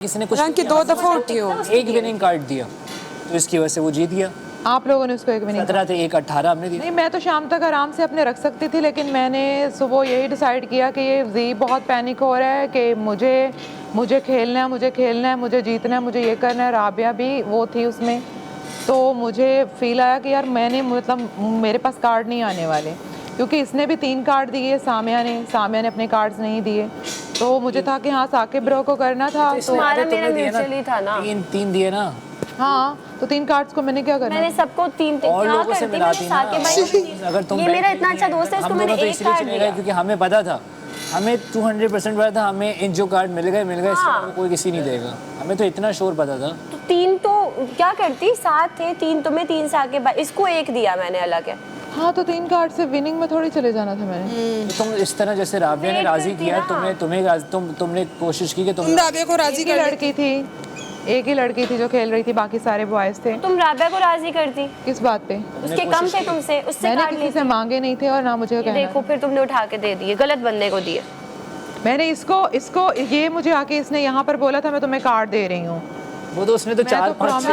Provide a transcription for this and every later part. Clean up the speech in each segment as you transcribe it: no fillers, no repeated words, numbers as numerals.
किसी ने कुछ कि 2 दफा उठी हो, एक विनिंग कार्ड दिया तो इसकी वजह से वो जीत गया। आप लोगों ने उसको एक विनिंग 17 थे, एक 18 हमने दिया। नहीं, मैं तो शाम तक आराम से अपने रख सकती थी, लेकिन मैंने सुबह यही डिसाइड किया कि ये जी बहुत पैनिक हो रहा है कि मुझे खेलना है, मुझे जीतना है, मुझे ये करना है। राबिया भी वो थी उसमें, तो मुझे फील आया कि यार मैंने मतलब मेरे पास कार्ड नहीं आने वाले, क्योंकि इसने भी 3 कार्ड दिए, सामिया ने अपने कार्ड्स नहीं दिए। तो मुझे था कि हाँ साकिब ब्रो को करना था, तो तुम्हारा मेरा म्यूचुअली था ना। तीन दिए ना। हाँ, तो 3 कार्ड्स को मैंने क्या करना? मैंने सबको 3 और लोगों से मिलाती ना। अगर तुम ये मेरा इतना अच्छा दोस्त है, इसको मैंने एक कार्ड दिया क्योंकि हमें पता था, हमें 200% पता था, हमें इन जो कार्ड मिल गए इससे कोई किसी नहीं देगा। हमें तो इतना शोर पता था। तो 3 तो क्या करती, 7 थे, 3 तुम्हें 3 साकिब भाई, इसको 1 दिया मैंने अलग है। हाँ, तो 3 कार्ड से विनिंग में थोड़ी चले जाना था मैंने। तो तुम इस तरह जैसे राबिया ने राजी किया, तुमने कोशिश की कि तुम राबिया को राजी कर लड़की थी, एक ही लड़की थी जो खेल रही थी, बाकी सारे बॉयज थे। तुम राबिया को राजी करती किस बात पे? उसके कम थे तुमसे, उससे मैंने कार्ड किसी से मांगे नहीं थे और ना मुझे कहना। देखो फिर तुमने उठा के दे दिए, गलत बंदे को दिए। मैंने इसको ये मुझे आके इसने यहाँ पर बोला था मैं तुम्हें कार्ड दे रही हूँ। वो तो उसने तो 4-5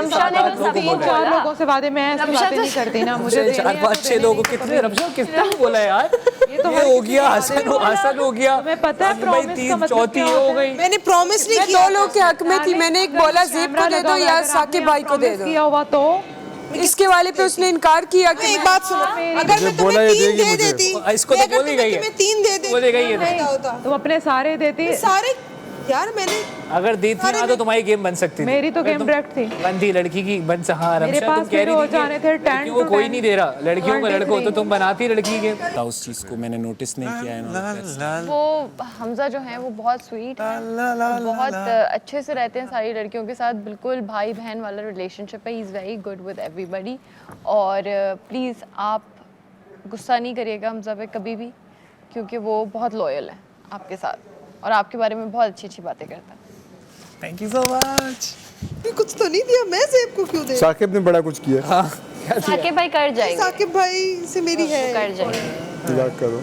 लोगों से वादे मैं ऐसी बातें नहीं करती ना, मुझे 4-5-6 लोगों को कितने रमशा कितना बोला यार। ये हो गया, हसन हो गया, मैं पता है प्रॉमिस का मतलब चौथी हो गई। मैंने प्रॉमिस नहीं किया, 2 लोग के हक में थी। मैंने एक बोला ज़ेब को दे दो या साकिब भाई को दे दो। किया हुआ तो इसके वाले पे उसने इनकार किया कि एक बात सुनो, अगर मैं तुम्हें 3 दे देती, इसको तो बोल ही गई है, 3 दे देती, बोल गई है, तुम अपने सारे देती। सारे यार मैंने अगर दी थी ना तो तुम्हारी गेम बन सकती थी। मेरी तो गेम ब्रेक थी। बनती लड़की की बन से। हाँ मेरे रमशा, पास तुम कह रही हो थी जाने थे 10 वो कोई नहीं दे रहा, लड़कियों का लड़कों, तो तुम बनाती लड़की गेम। उस चीज को मैंने नोटिस नहीं किया है। वो हमजा जो है वो बहुत स्वीट है, बहुत अच्छे से रहते हैं सारी लड़कियों के साथ, बिल्कुल भाई बहन वाला रिलेशनशिप है। He is very good with everybody. और प्लीज़ आप गुस्सा नहीं करिएगा हमजा पे कभी भी, क्योंकि वो बहुत लॉयल है आपके साथ और आपके बारे में बहुत अच्छी अच्छी बातें करता है। Thank you so much. कुछ तो नहीं दिया, मैं ज़ेब को क्यों दे? साकिब ने बड़ा कुछ किया। हाँ, साकिब भाई कर जाएंगे, साकिब भाई से मेरी है, कर जाएंगे। मजाक करो।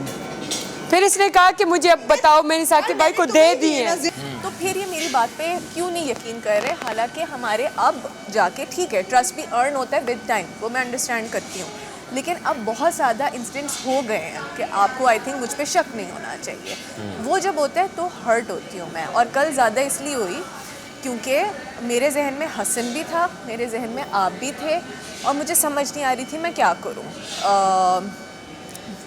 फिर इसने कहा कि मुझे अब बताओ, मैंने साकिब भाई को दे दी है। तो फिर ये मेरी बात पे क्यों नहीं यकीन कर रहे? हालांकि हमारे अब जाके ठीक है, ट्रस्ट भी अर्न होता है विद टाइम, वो मैं अंडरस्टैंड करती हूँ, लेकिन अब बहुत ज़्यादा इंसिडेंट्स हो गए हैं कि आपको आई थिंक मुझ पे शक नहीं होना चाहिए। वो जब होता है तो हर्ट होती हूँ मैं, और कल ज़्यादा इसलिए हुई क्योंकि मेरे जहन में हसन भी था, मेरे जहन में आप भी थे, और मुझे समझ नहीं आ रही थी मैं क्या करूँ।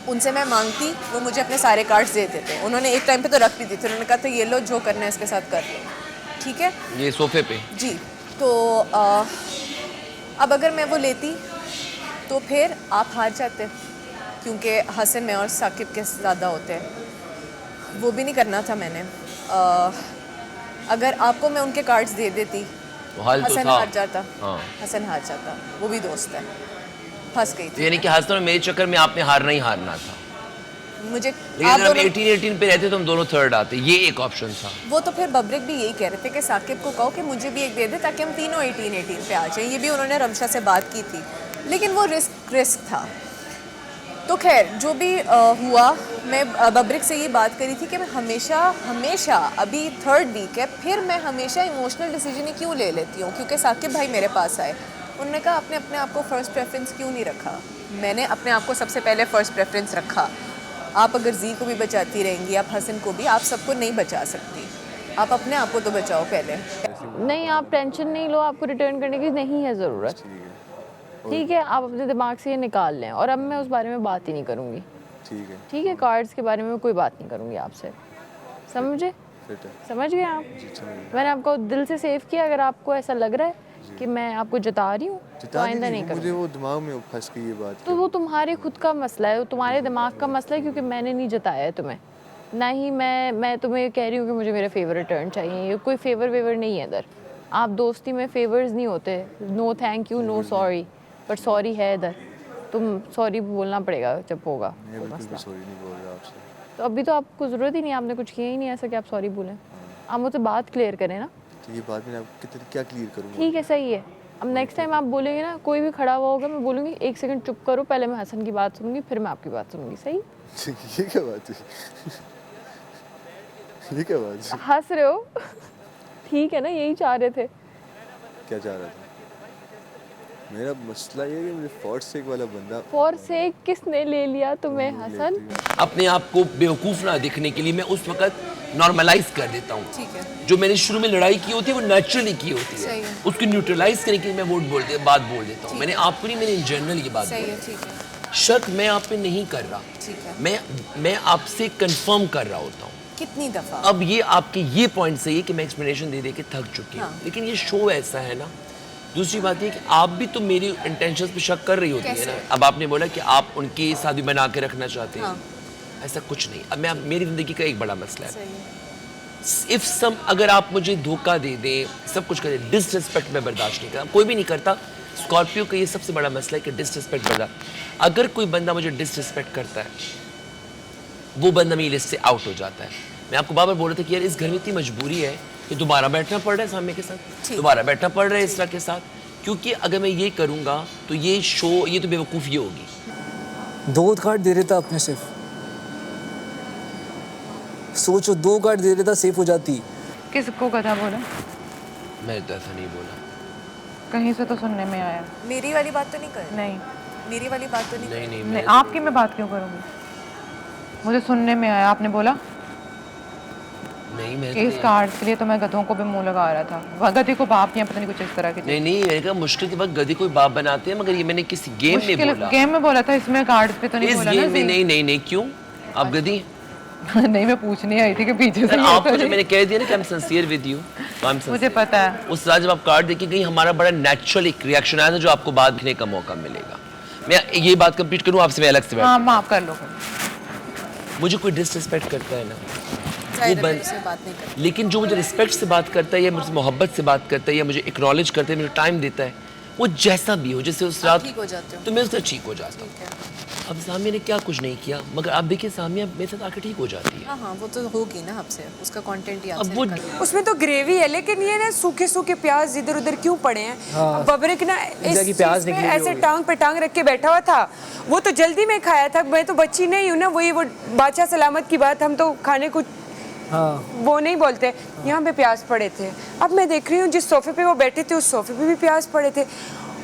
उनसे मैं मांगती, वो मुझे अपने सारे कार्ड्स दे देते। उन्होंने एक टाइम पे तो रख भी दी थी, उन्होंने कहा था ये लो, जो करना है इसके साथ कर लो, ठीक है, ये सोफे पे जी। तो अब अगर मैं वो लेती तो फिर आप हार जाते, क्योंकि हसन में और साकिब के ज़्यादा होते हैं। वो भी नहीं करना था मैंने। अगर आपको मैं उनके कार्ड्स दे देती तो हाल तो हसन था। हार जाता। हाँ। हसन हार जाता, वो भी दोस्त है, फंस गई तो थी। यानी कि हसन और मेरे चक्कर में आपने हारना ही हारना था। मुझे लेकिन आप अगर हम दोनों, 18 पे रहते तो हम दोनों थर्ड आते, ये एक ऑप्शन था। वो तो फिर बब्रिक भी यही कह रहे थे कि साकिब को कहो कि मुझे भी एक दे दे ताकि हम तीनों 18 पे आ जाएं। ये भी उन्होंने रमशा से बात की थी, लेकिन वो रिस्क था। तो खैर जो भी हुआ, मैं बब्रिक से ये बात करी थी कि मैं हमेशा अभी 3rd वीक है, फिर मैं हमेशा इमोशनल डिसीजन ही क्यों ले लेती हूँ, क्योंकि साकिब भाई मेरे पास आए। उन्होंने कहा आपने अपने आप को फ़र्स्ट प्रेफरेंस क्यों नहीं रखा? मैंने अपने आप को सबसे पहले फ़र्स्ट प्रेफरेंस रखा। आप अगर जी को भी बचाती रहेंगी, आप हसन को भी, आप सबको नहीं बचा सकती। आप अपने आप को तो बचाओ पहले। नहीं, आप टेंशन नहीं लो, आपको रिटर्न करने की नहीं है ज़रूरत, ठीक है। आप अपने दिमाग से ये निकाल लें, और अब मैं उस बारे में बात ही नहीं करूँगी, ठीक है। कार्ड्स के बारे में कोई बात नहीं करूँगी आपसे, समझे? समझ गए आप? मैंने आपको दिल से सेव किया। अगर आपको ऐसा लग रहा है कि मैं आपको जता रही हूँ तो आइंदा नहीं करूँगी। मुझे वो दिमाग में फंस गई ये बात। तो वो तुम्हारे खुद का मसला है, वो तुम्हारे दिमाग का मसला है, क्योंकि मैंने नहीं जताया है तुम्हें, ना ही मैं तुम्हें कह रही हूँ कि मुझे मेरा फेवर रिटर्न चाहिए। ये कोई फेवर वेवर नहीं है इधर। आप दोस्ती में फेवर्स नहीं होते, no thank you, no sorry, but sorry है इधर। तुम सॉरी बोलना पड़ेगा जब होगा मसला। सॉरी नहीं बोल रहा आपसे। तो अभी तो आपको ज़रूरत ही नहीं, आपने कुछ किया ही नहीं ऐसा कि आप सॉरी बोलें। आप मुझसे बात क्लियर करें ना। तो ये बात मैंने आपको क्या क्लियर करूँगा? ठीक है, सही है। अब नेक्स्ट टाइम आप बोलेंगे ना, कोई भी खड़ा हुआ होगा, मैं बोलूँगी 1 सेकंड चुप करो, पहले मैं हसन की बात सुनूंगी, फिर मैं आपकी बात सुनूंगी, सही? ये क्या बात है? ये क्या बात है? हंस रहे हो? ठीक है ना, यही चाह रहे थे। क्या चाह रहा था? मेरा मसला ये है कि मुझे फॉर सेक वाला बंदा फॉर सेक किसने ले लिया तुम्हें हसन? अपने आप को बेवकूफ़ ना दिखने के लिए मैं उस वक्त नॉर्मलाइज कर देता हूँ। ठीक है। जो मैंने शुरू में लड़ाई की होती है वो नेचुरली की होती सही है, है। उसको न्यूट्रलाइज करने के लिए मैं बात बोल देता हूँ। मैंने आपको नहीं, मैंने इन जनरल ये बात सही बोली। है, ठीक है, शक मैं आप पे नहीं कर रहा, ठीक है। मैं आपसे कंफर्म कर रहा होता हूँ। कितनी दफा? अब ये आपके ये पॉइंट सही है कि मैं एक्सप्लेनेशन दे दे के थक चुकी हूँ, लेकिन ये शो ऐसा है ना। दूसरी बात ये कि आप भी तो मेरी इंटेंशंस पे शक कर रही होती है ना। अब आपने बोला कि आप उनकी शादी बना के रखना चाहते हैं, ऐसा कुछ नहीं। अब मेरी जिंदगी का एक बड़ा मसला है, इफ सम अगर आप मुझे धोखा दे दें, सब कुछ करें, डिसरिस्पेक्ट मैं बर्दाश्त नहीं करता, कोई भी नहीं करता। स्कॉर्पियो का ये सबसे बड़ा मसला है कि डिसरिस्पेक्ट बर्दाश्त। अगर कोई बंदा मुझे डिसरिस्पेक्ट करता है, वो बंदा मेरी लिस्ट से आउट हो जाता है। मैं आपको बार बार बोल रहा था कि यार इस घर में इतनी मजबूरी है कि दोबारा बैठना पड़ रहा है सामने के साथ, दोबारा बैठना पड़ रहा है इस तरह के साथ, क्योंकि अगर मैं ये करूँगा तो ये शो, ये तो बेवकूफ़ी होगी। 2 कार्ड दे देता अपने, सिर्फ सोचो 2 कार्ड दे देता, सेफ हो जाती। किसको गधा बोला? मैं तो ऐसा नहीं बोला। कहीं से तो सुनने में आया। मेरी वाली बात तो नहीं कर? नहीं मेरी वाली बात तो नहीं कर? नहीं, आपकी मैं बात क्यों करूँगी? मुझे सुनने में आया, आपने बोला नहीं, मैं कि इस कार्ड्स के लिए तो मैं गधों को भी मुंह लगा रहा था, गधे को बाप या पता नहीं कुछ इस तरह की। नहीं, मैंने कहा मुश्किल के बाद गधे कोई बाप बनाते हैं, मगर ये मैंने किसी गेम में बोला। गेम में बोला था, इसमें कार्ड्स पे तो नहीं इस बोला गेम ना। में नहीं, क्यों? आप गधी? नहीं, मैं पूछने आई थी कि पीछे से आपको जो मैंने कह दिया ना कि I'm sincere with you, तो I'm sincere। मुझे पता है। उस रात जब आप कार्ड देखी गई, हमारा बड़ा नेचुरल एक रिएक्शन आया था जो आपको बाद देखने का मौका मिलेगा। मैं ये बात कंप्लीट करूँ आपसे, मैं अलग से हाँ, माफ कर लो। मुझे कोई डिसरिस्पेक्ट करता है ना, जाहिर है मेरे से बात नहीं कर। लेकिन जो मुझे रिस्पेक्ट से बात करता है या मुझसे मोहब्बत से बात करता है या मुझे एक्नॉलेज करता है, मुझे टाइम देता है, वो जैसा भी हो, जैसे उस रात ठीक हो जाते हो तो मैं उससे ठीक हो जाता हूँ। अब सामिया ने क्या कुछ नहीं किया, मगर आप देखिए सामिया मेरे साथ आके ठीक हो जाती है। हाँ, वो तो होगी ना आपसे, उसका कंटेंट ही अब आपसे वो निकल। उसमें तो ग्रेवी है, लेकिन ये ना सूखे सूखे प्याज इधर उधर क्यों पड़े हैं? बबरिक ना इस की प्याज चीज़ पे निकली हुई ऐसे होगी। टांग पे टांग रख के बैठा हुआ था। वो तो जल्दी में खाया था, मैं तो बच्ची नहीं हूँ ना, वही वो बादशाह सलामत की बात, हम तो खाने कुछ वो नहीं बोलते। यहाँ पे प्याज पड़े थे। अब मैं देख रही हूँ जिस सोफे पे वो बैठे थे उस सोफे पे भी प्याज पड़े थे,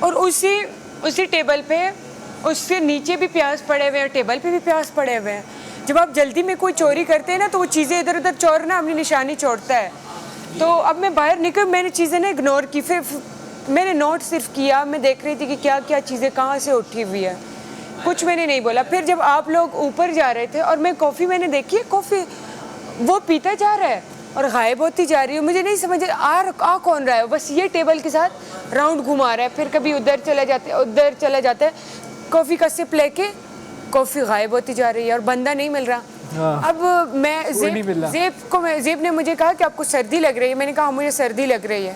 और उसी टेबल पे उसके नीचे भी प्याज पड़े हुए हैं, टेबल पे भी प्याज पड़े हुए हैं। जब आप जल्दी में कोई चोरी करते हैं ना तो वो चीज़ें इधर उधर चोरना अपनी निशानी छोड़ता है। तो अब मैं बाहर निकल, मैंने चीज़ें ना इग्नोर की, फिर मैंने नोट सिर्फ किया, मैं देख रही थी कि क्या क्या चीज़ें कहाँ से उठी हुई है, कुछ मैंने नहीं बोला। फिर जब आप लोग ऊपर जा रहे थे और मैं कॉफ़ी मैंने देखी है, कॉफ़ी वो पीता जा रहा है और गायब होती जा रही है, मुझे नहीं समझ आ कौन रहा है। बस ये टेबल के साथ राउंड घुमा रहा है, फिर कभी उधर चला जाता है, कॉफ़ी का सिप लेके कॉफ़ी गायब होती जा रही है और बंदा नहीं मिल रहा। अब मैं ज़ेब ने मुझे कहा कि आपको सर्दी लग रही है, मैंने कहा मुझे सर्दी लग रही है,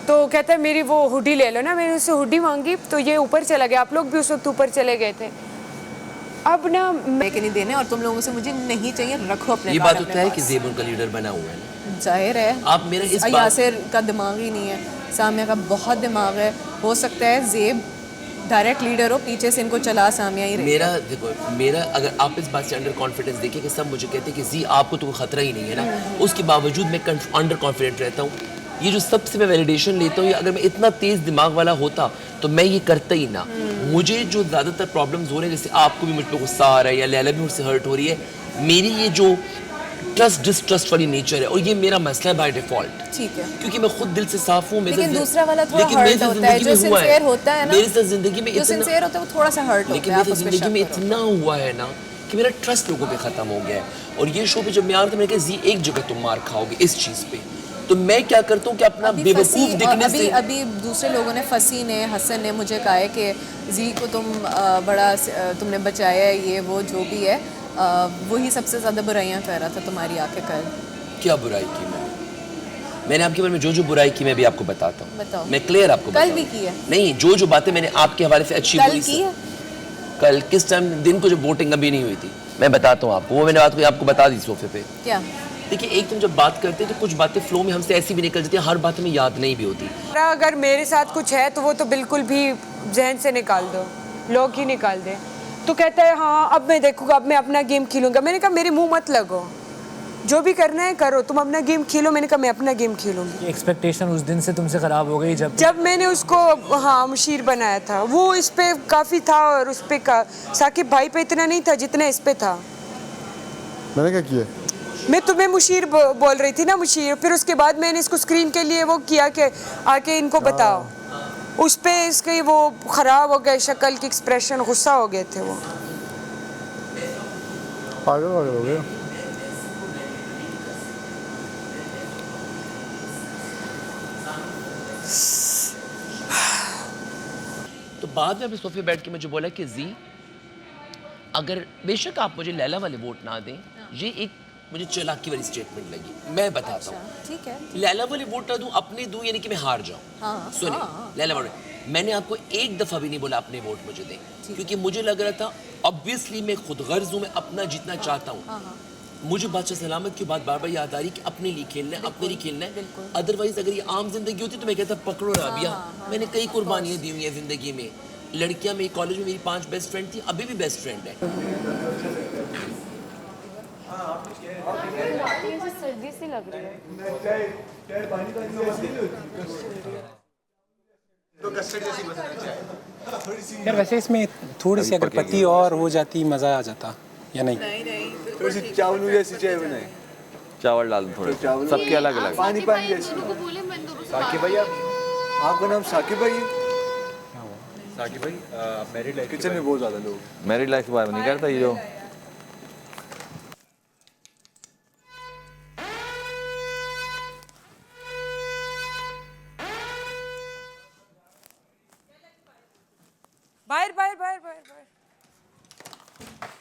तो कहता है मेरी वो हुडी ले लो ना। मैंने उससे हुडी मांगी तो ये ऊपर चला गया, आप लोग भी उस वक्त ऊपर चले गए थे। अब ना लेके नहीं देने और तुम लोगों से मुझे नहीं चाहिए, रखो अपने ये कार्ड बात अपने होता है पास। कि ज़ेब उनका लीडर बना हुआ है ना। जाहिर है आप मेरा इस बात यासिर का दिमाग ही नहीं है, सामिया का बहुत दिमाग है। हो सकता है ज़ेब डायरेक्ट लीडर हो, पीछे से इनको चला सामिया ही रही। मेरा अगर आप इस बात से अंडर कॉन्फिडेंस देखिए कि सब मुझे कहते हैं कि जी आपको तो कोई खतरा ही नहीं है ना, उसके बावजूद मैं अंडर कॉन्फिडेंट रहता हूँ। ये जो सबसे मैं वैलिडेशन लेता हूँ, अगर मैं इतना तेज़ दिमाग वाला होता तो मैं ये करता ही ना। मुझे जो ज़्यादातर प्रॉब्लम्स हो रहे हैं, जैसे आपको भी मुझ पर गुस्सा आ रहा है या लैला भी मुझसे हर्ट हो रही है, मेरी ये जो डिस्ट्रस्ट वाली नेचर है और ये मेरा मसला है बाय डिफॉल्ट। ठीक है, क्योंकि मैं खुद दिल से साफ हूँ। लेकिन दूसरा वाला थोड़ा हर्ट होता है, जो सिंसियर होता है ना, मेरे साथ जिंदगी में जो सिंसियर होता है वो थोड़ा सा हर्ट होता है। लेकिन मेरी जिंदगी में इतना हुआ है ना कि मेरा ट्रस्ट लोगों पे खत्म हो गया है। और ये शो पे जब मैं आ रहा था, मैंने कहा जी एक जगह तुम मार खाओगे इस चीज़ पे, तो मैं क्या करता हूँ कि अपना बेवकूफ़ दिखने से अभी दूसरे लोगों ने, फसी ने, हसन ने मुझे कहा है कि जी को तुम बड़ा तुमने बचाया है, ये वो जो भी है, वही सबसे ज़्यादा बुराइयाँ कर रहा था तुम्हारी आके कल। क्या बुराई की मैंने आपके बारे में जो बुराई की मैं भी आपको बताता हूँ। बताओ। मैं क्लियर आपको कल भी की है? नहीं, जो बातें मैंने आपके हवाले से अच्छी कल की है? कल किस टाइम, दिन को जब वोटिंग अभी नहीं हुई थी, मैं बताता हूँ आपको, वो मैंने बात आपको बता दी सोफे पे। क्या? देखिए, एक तुम जब बात करते हैं तो कुछ बातें फ्लो में हमसे ऐसी भी निकल जाती है, हर बात हमें याद नहीं भी होती। अगर मेरे साथ कुछ है तो वो तो बिल्कुल भी जहन से निकाल दो, लोग ही निकाल दे। तो कहता है हाँ अब मैं देखूंगा, अब मैं अपना गेम खेलूंगा। मैंने कहा मेरे मुंह मत लगो, जो भी करना है करो, तुम अपना गेम खेलो। मैंने कहा मैं अपना गेम खेलूंगी। एक्सपेक्टेशन उस दिन से तुमसे ख़राब हो गई जब मैंने उसको हाँ मुशीर बनाया था, वो इस पे काफ़ी था और उस पे साकिब भाई पे इतना नहीं था जितना इस पे था। मैंने क्या किया? मैं तुम्हें मुशीर बोल रही थी ना, मुशीर। फिर उसके बाद मैंने इसको स्क्रीन के लिए वो किया कि आके इनको बताओ। उस पे इसके वो ख़राब हो गए, शक्ल की एक्सप्रेशन, गुस्सा हो गए थे वो। पागल हो गया। तो बाद में अपने सोफे बैठ के मुझे बोला कि जी अगर बेशक आप मुझे लैला वाले वोट ना दें, ये एक मुझे चालाकी वाली स्टेटमेंट लगी। मैं बताता हूँ, ठीक है। लैला वाले वोट ना दूं, अपने दूं, यानी कि मैं हार जाऊं। सुनिए, लैला वाले मैंने आपको एक दफा भी नहीं बोला अपने वोट मुझे दें, क्योंकि मुझे लग रहा था ऑब्वियसली मैं खुद गर्ज हूँ, मैं अपना जीतना चाहता हूँ। मुझे बादशाह सलामत की बात बार बार याद आ रही कि अपने लिए खेलना है, अपने लिए खेलना है। अदरवाइज अगर ये आम जिंदगी होती तो मैं कहता पकड़ो राबिया। मैंने कई कुर्बानियां दी हुई हैं जिंदगी में। लड़कियां मेरी कॉलेज में मेरी 5 बेस्ट फ्रेंड थी, अभी भी बेस्ट फ्रेंड है। सर्दी सी लग रही है। यार वैसे इसमें थोड़ी सी अगर पत्ती और हो जाती मज़ा आ जाता, या नहीं? थोड़ी सी चावल जैसी चाय बनाए, चावल डाल दो थोड़े, सबके अलग अलग। पानी जैसी। साकिब भाई, आपका नाम साकिब भाई है? साकिब भाई मैरिड लाइफ किचन में बहुत ज़्यादा लोग मैरिड लाइफ के बारे में नहीं करता ये जो बाहर बाहर बाहर बाहर बाहर।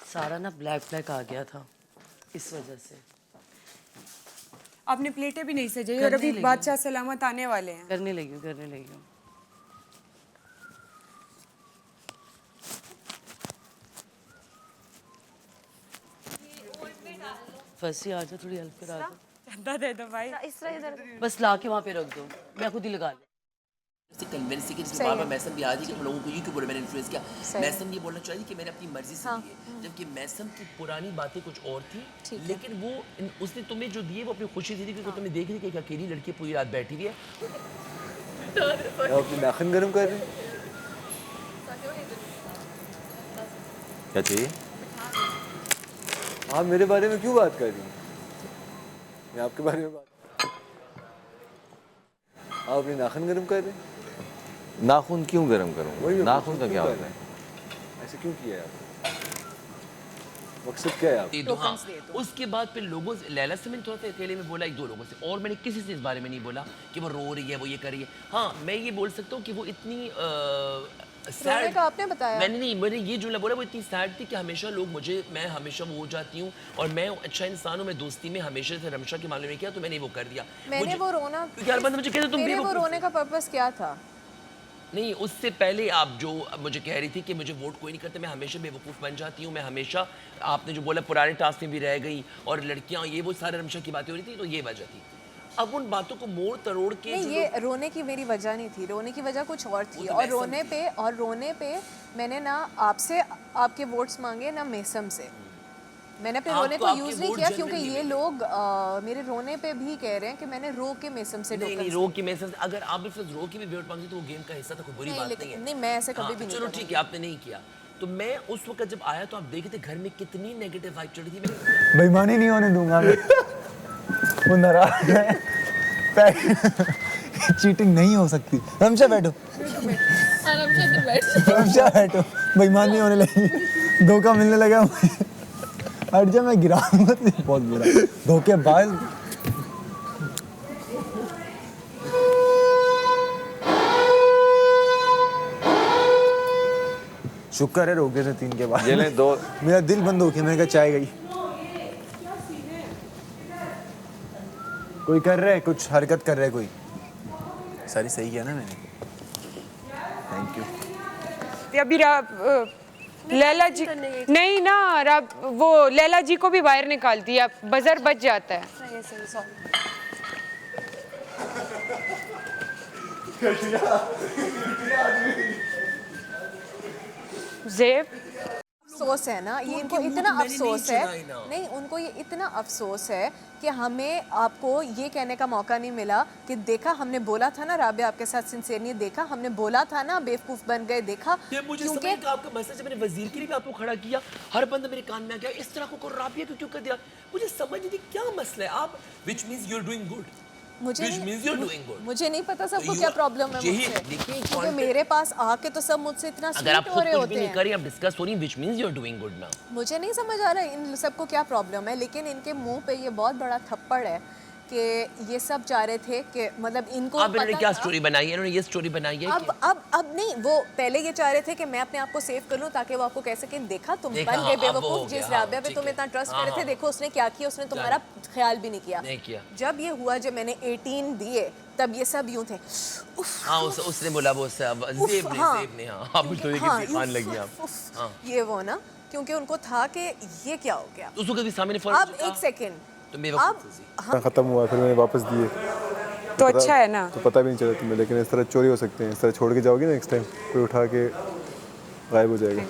सारा ना ब्लैक ब्लैक आ गया था इस वजह से। आपने प्लेटें भी नहीं सजाई और अभी बादशाह सलामत आने वाले हैं। करने लगी हूँ। फंसी आ जाओ, थोड़ी हेल्प करा दो। चंदा दे दो भाई। इस तरह इधर बस ला के वहाँ पे रख दो, मैं खुद ही लगा लूँ। कन्विंस की बार बार मैसम भी आ रही कि हम लोगों को ये क्यों बोले, मैंने इन्फ्लुएंस किया। मैसम ये बोलना चाहिए कि मैंने अपनी मर्जी से दी है, जबकि मैसम की पुरानी बातें कुछ और थी, लेकिन वो उसने तुम्हें जो दिए वो अपनी खुशी से दी, क्योंकि तुमने देख ली कि एक अकेली लड़की पूरी रात बैठी हुई है। अपनी नाखून गर्म कर रहे हैं। क्या चाहिए? आप मेरे बारे में क्यों बात कर रही हैं? मैं आपके बारे में बात, आप अपनी नाखून गर्म कर रहे हैं। नाखून क्यों गर्म करूँ? नाखून का क्या होता है? ऐसे क्यों किया है आपने? मकसद क्या है आप? हाँ, उसके बाद फिर लोगों से, लैला से मैंने थोड़ा सा अकेले में बोला 1-2 लोगों से, और मैंने किसी से इस बारे में नहीं बोला कि वो रो रही है, वो ये कर रही है। हाँ, मैं ये बोल सकता हूँ कि वो इतनी रोने का आपने बताया? मैंने ये जुमला बोला, वो इतनी सैड थी कि हमेशा लोग मैं हमेशा वो हो जाती हूँ, और मैं अच्छा इंसान हूँ, मैं दोस्ती में हमेशा से रमशा के मामले में किया, तो मैंने वो कर दिया। मैंने वो रोना, क्योंकि हर बंदा मुझे कहता तुम मेरे वो रोने का पर्पस क्या था? नहीं, उससे पहले आप जो मुझे कह रही थी कि मुझे वोट कोई नहीं करता, मैं हमेशा बेवकूफ़ बन जाती हूँ, मैं हमेशा, आपने जो बोला पुराने टास्क में भी रह गई, और लड़कियाँ ये वो सारे रमशा की बातें हो रही थी, तो ये वजह थी। अब उन बातों को मोड़ तरोड़ के नहीं, ये रोने की मेरी वजह नहीं थी, रोने की वजह कुछ और थी। और रोने पे मैंने ना आपसे आपके वोट्स मांगे, ना मेसम से। मैंने अपने रोने को यूज नहीं किया, क्योंकि ये लोग मेरे रोने पे भी कह रहे हैं कि मैंने रो के मेसम से नहीं, रो के मेसम से, अगर आप रो के भी वोट मांगते तो वो गेम का हिस्सा था, कोई बुरी बात नहीं है। नहीं, मैं ऐसे कभी भी नहीं। चलो ठीक है, आपने नहीं किया, तो मैं उस वक्त जब आया तो आप देखे थे घर में कितनी नेगेटिव वाइब चढ़ी थी। बेईमानी नहीं होने दूंगा मैं। वो नाराज है। चीटिंग नहीं हो सकती। रमशा बैठो, रमशा बैठो, बेईमानी नहीं होने लगी, धोखा मिलने लगा। हट जा, मैं गिरा बहुत बुरा धोखेबाज। शुक्र है रोके थे 3 के बाद। ये ले 2। मेरा दिल बंद हो गया, मैंने कहा चाय गई। कोई कर रहा है, कुछ हरकत कर रहा है कोई। सारी सही किया ना मैंने? Thank you. अभी लैला जी नहीं ना, वो लैला जी को भी बाहर निकाल दिया, बजर बच जाता है। ज़ेब अफसोस है ना, ये इनको इतना अफसोस है, नहीं उनको ये इतना अफसोस है कि हमें आपको ये कहने का मौका नहीं मिला कि देखा हमने बोला था ना राबिया आपके साथ सिंसियर नहीं, देखा हमने बोला था ना बेवकूफ बन गए, देखा क्योंकि आपका मैसेज मैंने वजीर के लिए भी आपको खड़ा किया, हर बंदा मेरे कान में आ गया इस तरह को राबिया को क्यों कर दिया, मुझे समझ नहीं क्या मसला है। आप which means you are doing good, मुझे नहीं पता सबको क्या प्रॉब्लम है मुझसे, क्योंकि मेरे पास आके तो सब मुझसे इतना स्वीट हो रहे होते हैं। करें आप डिस्कस हो रही which means you are doing good ना, मुझे नहीं समझ आ रहा है इन सबको क्या प्रॉब्लम है, लेकिन इनके मुंह पे ये बहुत बड़ा थप्पड़ है कि ये सब चाह रहे थे कि मतलब इनको अब इन्होंने क्या स्टोरी बनाई है, इन्होंने ये स्टोरी बनाई है अब नहीं, वो पहले ये चाह रहे थे कि मैं अपने आप को सेव कर लूं ताकि वो आपको कह सकें देखा तुम बन गए बेवकूफ, जिस राबिया पे तुम इतना ट्रस्ट कर रहे थे देखो उसने क्या किया, उसने तुम्हारा ख्याल भी नहीं किया। जब ये हुआ, जब मैंने 18 दिए तब ये सब यूं थे। हाँ उसने बोला वो सब ज़ेब ने हाँ आप तो ये किसी कान लगी आप ये वो ना, क्योंकि उनको था कि ये क्या हो गया। उसको कभी सामने अब एक सेकंड अब खत्म हुआ, फिर मैंने वापस दिए तो अच्छा है ना, तो पता भी नहीं चला तुम्हें, लेकिन इस तरह चोरी हो सकते हैं, इस तरह छोड़ के जाओगी ना नेक्स्ट टाइम कोई उठा के गायब हो जाएगा।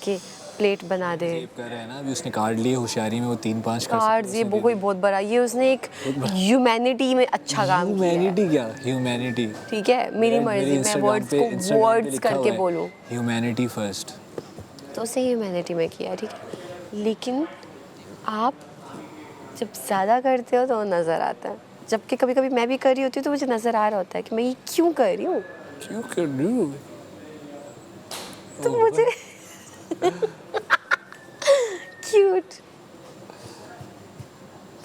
के प्लेट बना दे कर रहे हैं ना, अभी उसने कार्ड लिए होशियारी में, वो 3-5 कार्ड्स, ये बहुत बड़ा, ये उसने एक ह्यूमैनिटी में अच्छा काम किया है। ह्यूमैनिटी क्या, ह्यूमैनिटी ठीक है, मेरी मर्जी, मैं वर्ड्स को वर्ड्स करके बोलूं, ह्यूमैनिटी फर्स्ट, तो उसने ह्यूमैनिटी में किया, ठीक है। लेकिन आप जब ज़्यादा करते हो तो नज़र आता है, जबकि कभी कभी मैं भी कर रही होती हूँ तो मुझे नज़र आ रहा होता है कि मैं ये क्यों कर रही हूँ, तो मुझे क्यूट,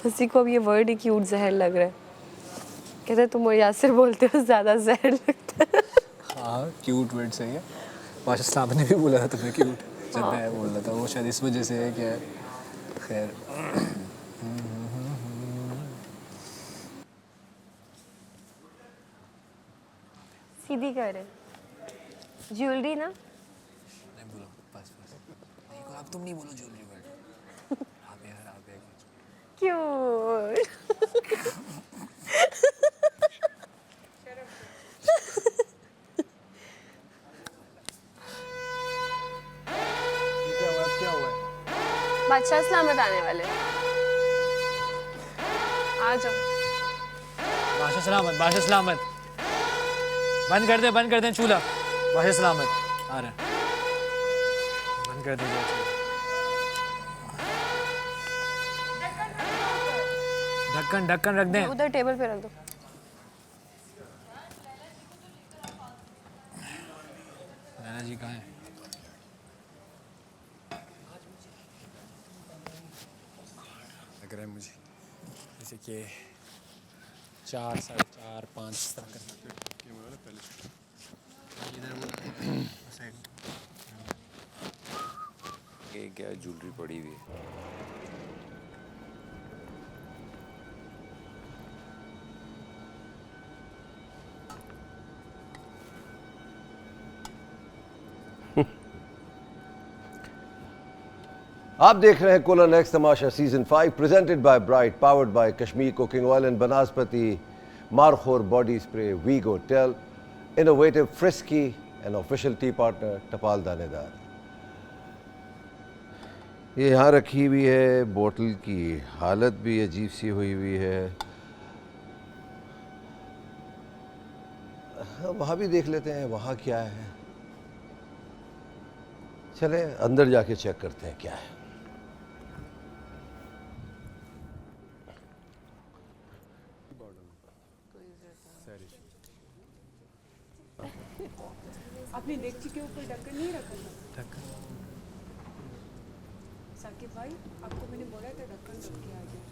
फंसी को अब ये वर्ड ही क्यूट जहर लग रहा है, कहते तुम और यासिर बोलते हो ज़्यादा जहर लगता है। हाँ क्यूट वर्ड सही है, बादशाह इस्लाम ने भी बोला था तुम्हें क्यूट, जब मैं बोल रहा था, वो शायद इस वजह से है क्या, खैर सीधी करे ज्वेलरी ना, नहीं बोलो बस नहीं, अब तुम नहीं बोलो ज्वेलरी वर्ड, आप क्यूट क्या हुआ? बादशाह सलामत आने वाले, आ जाओ। बादशाह सलामत, बंद कर दे चूल्हा, बादशाह सलामत आ रहा है, बंद कर दे, ढक्कन रख दें, उधर टेबल पे रख दो। नैना जी कहाँ हैं? लग रहा है मुझे जैसे कि 4, 4.5, 5 तक क्या ज्वेलरी पड़ी हुई है। आप देख रहे हैं कोलन X Tamasha season 5 presented by Bright, powered by Kashmir cooking oil and Banaspati Markhor body spray, वीगो टेल, innovative Frisky and official tea partner Tapal Danedar. ये यहाँ रखी हुई है, बोतल की हालत भी अजीब सी हुई हुई है, वहाँ भी देख लेते हैं वहाँ क्या है, चले अंदर जाके चेक करते हैं क्या है। आपने डेगची के ऊपर ढक्कन नहीं रखा था? साकिब भाई, आपको मैंने बोला था ढक्कन रख के आ जाए।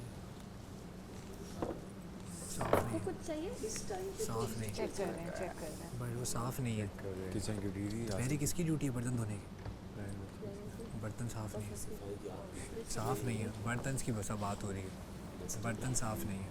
साफ कुछ चाहिए इस टाइम पे? साफ नहीं, चेक कर रहे हैं बट वो साफ नहीं है। किचन की ड्यूटी, मेरी किसकी ड्यूटी है बर्तन धोने की? बर्तन साफ नहीं है, साफ नहीं है, बर्तन की बस बात हो रही है, बर्तन साफ नहीं है।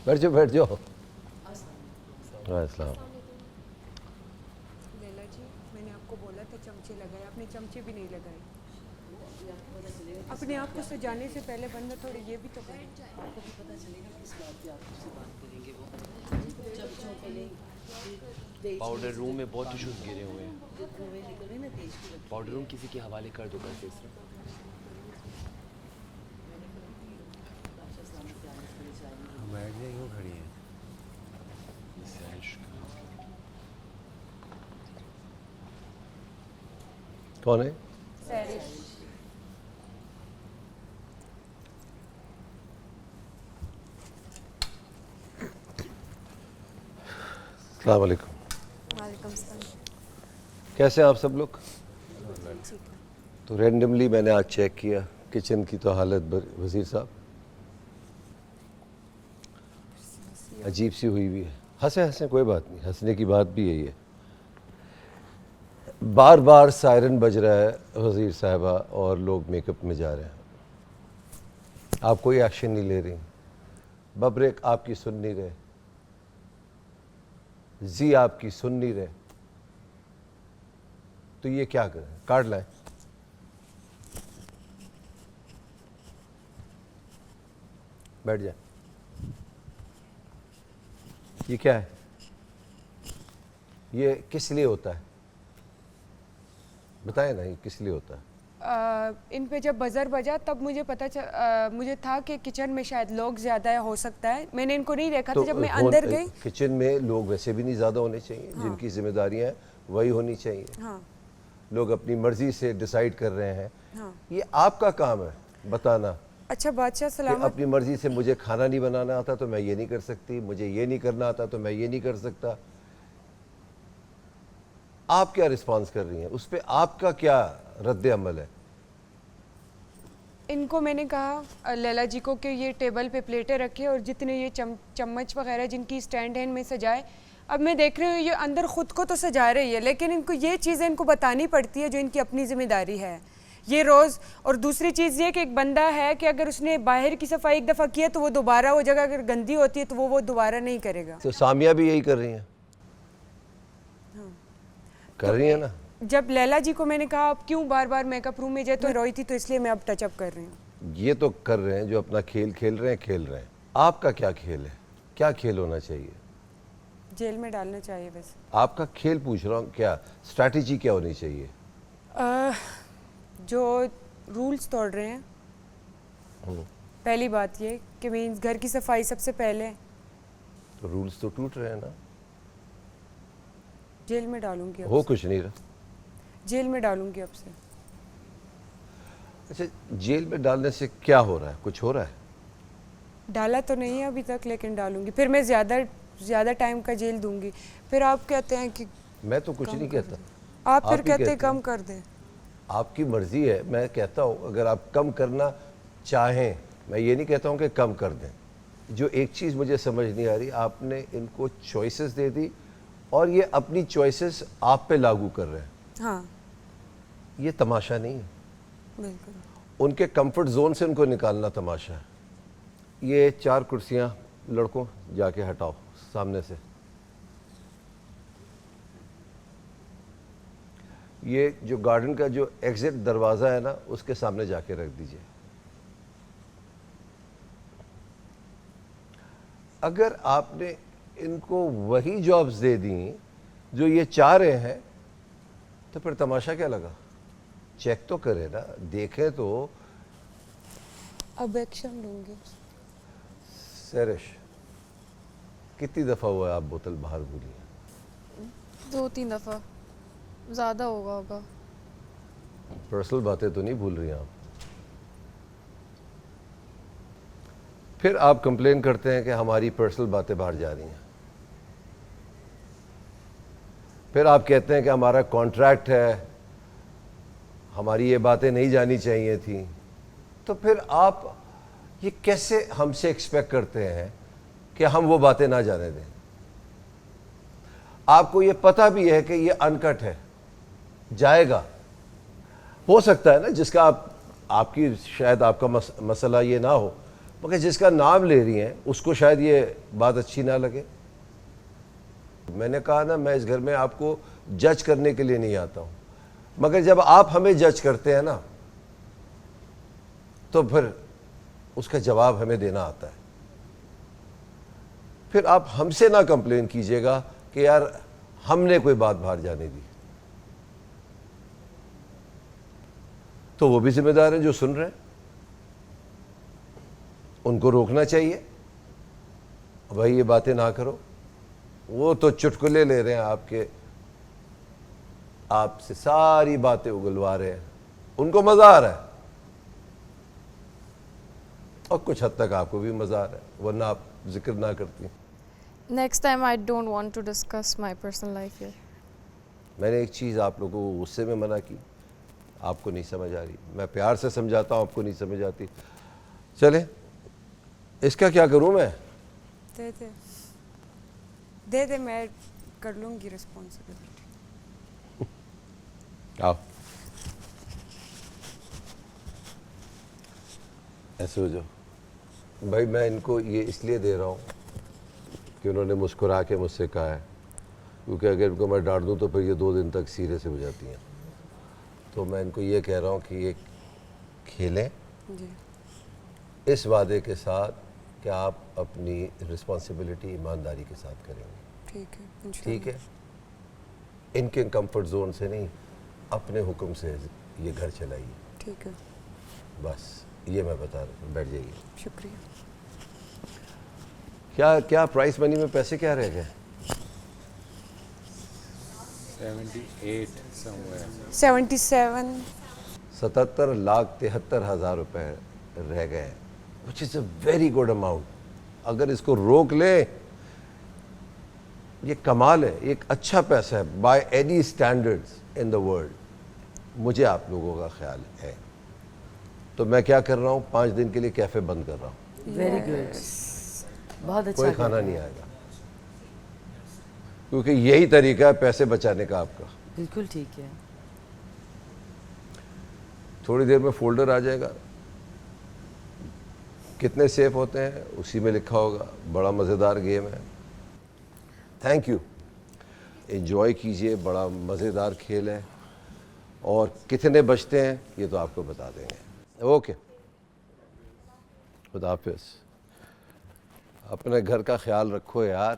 बैठ जाओ बैठ जाओ। अस्सलाम। लैला जी, मैंने आपको बोला था चमचे लगाए, आपने चमचे भी नहीं लगाए। अपने आप को सजाने से पहले बंदा थोड़ी ये भी तो करे। आपको भी पता चलेगा किस बात पे आप उससे बात करेंगे वो चमचों के लिए पाउडर रूम में बहुत इशूज गिरे हुए हैं। निकल रहे ना तेज की पाउडर रूम किसी के हवाले कर दो कल से। बैठ क्यों खड़ी है? कौन है? अस्सलाम वालेकुम। वालेकुम सलाम। कैसे हैं आप सब लोग? तो रैंडमली मैंने आज चेक किया किचन की तो हालत वज़ीर साहब अजीब सी हुई हुई है। हंसे हंसे कोई बात नहीं, हंसने की बात भी यही है। बार बार सायरन बज रहा है वज़ीर साहबा और लोग मेकअप में जा रहे हैं। आप कोई एक्शन नहीं ले रही। बब्रेक आपकी सुन नहीं रहे, जी आपकी सुन नहीं रहे, तो ये क्या करें? कार्ड लाएं। बैठ जाए। ये क्या है? ये किस लिए होता है? बताएं ना, ये किस लिए होता है? इन पे जब बजर बजा तब मुझे मुझे था कि किचन में शायद लोग ज़्यादा हो सकता है। मैंने इनको नहीं देखा था जब मैं अंदर गई। किचन में लोग वैसे भी नहीं ज़्यादा होने चाहिए। हाँ। जिनकी जिम्मेदारियां वही होनी चाहिए। हाँ। लोग अपनी मर्जी से डिसाइड कर रहे हैं। हाँ। ये आपका काम है बताना। अच्छा बादशाह सलामत। अपनी मर्जी से मुझे खाना नहीं बनाना आता तो मैं ये नहीं कर सकती, मुझे ये नहीं करना आता तो मैं ये नहीं कर सकता। आप क्या रिस्पॉन्स कर रही हैं उस पर? आपका क्या रद्द अमल है? इनको मैंने कहा लैला जी को कि ये टेबल पे प्लेटें रखे और जितने ये चम्मच वगैरह जिनकी स्टैंड है इनमें सजाए। अब मैं देख रही हूँ ये अंदर ख़ुद को तो सजा रही है, लेकिन इनको ये चीज़ें इनको बतानी पड़ती है जो इनकी अपनी ज़िम्मेदारी है ये रोज़। और दूसरी चीज़ ये कि एक बंदा है कि अगर उसने बाहर की सफाई एक दफ़ा किया तो वो दोबारा, वो जगह अगर गंदी होती है तो वो दोबारा नहीं करेगा। तो सामिया भी यही कर रही हैं। हाँ। कर रही है ना। जब लैला जी को मैंने कहा आप क्यों बार बार मेकअप रूम में जाए तो रोई थी, तो इसलिए मैं अब टचअप कर रही हूँ। ये तो कर रहे हैं जो अपना खेल खेल रहे हैं। आपका क्या खेल है? क्या खेल होना चाहिए? जेल में डालना चाहिए बस। आपका खेल पूछ रहा हूँ, क्या स्ट्रैटेजी क्या होनी चाहिए? जो रूल्स तोड़ रहे हैं, पहली बात ये कि मीन्स घर की सफाई सबसे पहले। तो रूल्स तो टूट रहे हैं ना। जेल में डालूंगी। हो कुछ नहीं रहा। जेल में डालूंगी अब से। अच्छा, जेल में डालने से क्या हो रहा है? कुछ हो रहा है? डाला तो नहीं है अभी तक, लेकिन डालूंगी। फिर मैं ज़्यादा टाइम का जेल दूंगी। फिर आप कहते हैं कि मैं तो कुछ नहीं कहता। आप फिर कहते हैं कम कर दें। आपकी मर्जी है। मैं कहता हूँ अगर आप कम करना चाहें, मैं ये नहीं कहता हूँ कि कम कर दें। जो एक चीज़ मुझे समझ नहीं आ रही, आपने इनको चॉइसेस दे दी और ये अपनी चॉइसेस आप पे लागू कर रहे हैं। हाँ। ये तमाशा नहीं है। बिल्कुल। उनके कंफर्ट जोन से उनको निकालना तमाशा है। ये 4 कुर्सियाँ लड़कों जाके हटाओ सामने से। ये जो गार्डन का जो एग्जिट दरवाज़ा है ना, उसके सामने जाके रख दीजिए। अगर आपने इनको वही जॉब्स दे दी जो ये चाह रहे हैं तो फिर तमाशा क्या लगा? चेक तो करें ना, देखें तो। अब एक्शन लूंगी। सरिश, कितनी दफ़ा हुआ है आप बोतल बाहर भूली हैं? 2-3 दफ़ा, ज़्यादा होगा। पर्सनल बातें तो नहीं भूल रही आप? फिर आप कंप्लेन करते हैं कि हमारी पर्सनल बातें बाहर जा रही हैं। फिर आप कहते हैं कि हमारा कॉन्ट्रैक्ट है, हमारी ये बातें नहीं जानी चाहिए थी, तो फिर आप ये कैसे हमसे एक्सपेक्ट करते हैं कि हम वो बातें ना जाने दें? आपको ये पता भी है कि ये अनकट है, जाएगा। हो सकता है ना जिसका आपकी शायद आपका मसला ये ना हो, मगर जिसका नाम ले रही हैं उसको शायद ये बात अच्छी ना लगे। मैंने कहा ना, मैं इस घर में आपको जज करने के लिए नहीं आता हूँ, मगर जब आप हमें जज करते हैं ना तो फिर उसका जवाब हमें देना आता है। फिर आप हमसे ना कंप्लेन कीजिएगा कि यार हमने कोई बात बाहर जाने दी। तो वो भी जिम्मेदार हैं जो सुन रहे हैं, उनको रोकना चाहिए, भाई ये बातें ना करो। वो तो चुटकुले ले रहे हैं आपसे सारी बातें उगलवा रहे हैं, उनको मजा आ रहा है और कुछ हद तक आपको भी मजा आ रहा है, वरना आप जिक्र ना करती। Next time I don't want to discuss my personal life here. मैंने एक चीज़ आप लोगों को गुस्से में मना की, आपको नहीं समझ आ रही। मैं प्यार से समझाता हूँ, आपको नहीं समझ आती। चले, इसका क्या करूँ मैं? दे दे, मैं कर लूँगी रिस्पॉन्सिबिलिटी। आओ, ऐसे हो जाओ। भाई मैं इनको ये इसलिए दे रहा हूँ कि उन्होंने मुस्कुरा के मुझसे कहा है, क्योंकि अगर इनको मैं डांट दूँ तो फिर ये 2 दिन तक सीरियस हो जाती हैं। तो मैं इनको ये कह रहा हूँ कि ये खेलें जी। इस वादे के साथ कि आप अपनी रिस्पॉन्सिबिलिटी ईमानदारी के साथ करेंगे। ठीक है? इनके कंफर्ट जोन से नहीं, अपने हुक्म से ये घर चलाइए। ठीक है, बस ये मैं बता रहा हूँ। बैठ जाइए। शुक्रिया। क्या प्राइस मनी में पैसे क्या रह गए? 77 77,73,000 रुपए रह गए, which is a very good amount. अगर इसको रोक ले, ये कमाल है, एक अच्छा पैसा है by any standards in the world. मुझे आप लोगों का ख्याल है, तो मैं क्या कर रहा हूँ, 5 दिन के लिए कैफे बंद कर रहा हूँ। वेरी गुड, बहुत अच्छा। कोई खाना नहीं आएगा, क्योंकि यही तरीका है पैसे बचाने का आपका। बिल्कुल ठीक है। थोड़ी देर में फोल्डर आ जाएगा, कितने सेफ होते हैं उसी में लिखा होगा। बड़ा मज़ेदार गेम है। थैंक यू, एंजॉय कीजिए, बड़ा मज़ेदार खेल है। और कितने बचते हैं ये तो आपको बता देंगे। ओके, खुदा हाफिज़। अपने घर का ख्याल रखो यार।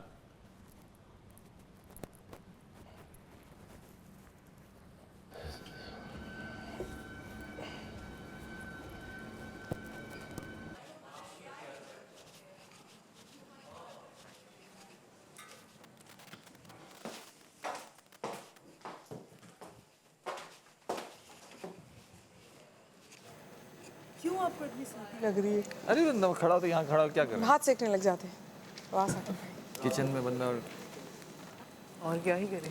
क्यों आपको इतनी सर्दी लग रही है? अरे बंदा खड़ा तो यहाँ खड़ा क्या कर रहा है? हाथ सेकने लग जाते हैं। आवाज़ आती है। किचन में बंदा और क्या ही करे।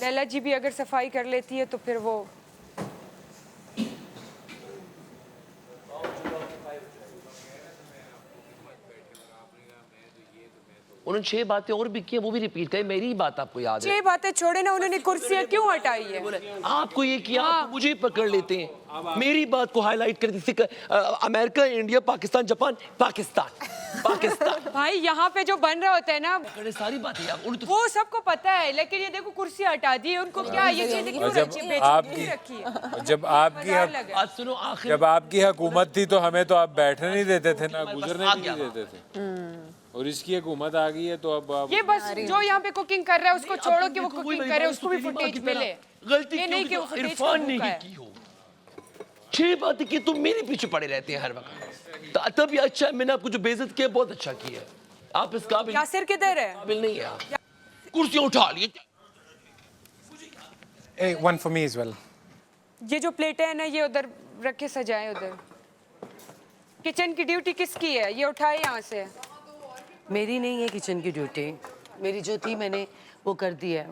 लैला जी भी अगर सफाई कर लेती है तो फिर वो उन्होंने 6 बातें और भी की, वो भी रिपीट करें। मेरी ही बात आपको याद है। 6 बातें छोड़े ना, उन्होंने कुर्सियां क्यों हटाई है? आपको ये किया, आप मुझे ही पकड़ लेते हैं। मेरी बात को हाईलाइट कर देते। America, India, Pakistan, Japan, Pakistan. भाई यहाँ पे जो बन रहा होता है ना, सारी बातें यार, वो सबको पता है, लेकिन ये देखो कुर्सी हटा दी है। उनको क्या ये चीजें क्यों रखी है? जब आपकी हुकूमत थी तो हमें तो आप बैठने नहीं देते थे ना, गुजरने भी नहीं देते थे। और इसकी हुकूमत आ गई है तो अब ये बस जो यहाँ पे कुकिंग कर रहा है उसको छोड़ो कि वो कुकिंग करे, उसको भी फुटेज मिले। गलती ये नहीं कि वो फुटेज इरफान ने की हो। 6 बातें की, तुम मेरे पीछे पड़े रहते हैं हर वक्त। तब ये अच्छा है, मैंने आपको जो बेइज्जत किया बहुत अच्छा किया है। आप इस काबिल यासिर किधर है? काबिल नहीं है आप। कुर्सियां उठा लिए। Hey, one for me as well. ये जो प्लेटें हैं ना, ये उधर रख के सजाएं। उधर किचन की ड्यूटी किसकी है? ये उठाए यहाँ से। मेरी नहीं है किचन की ड्यूटी। मेरी जो थी मैंने वो कर दी है।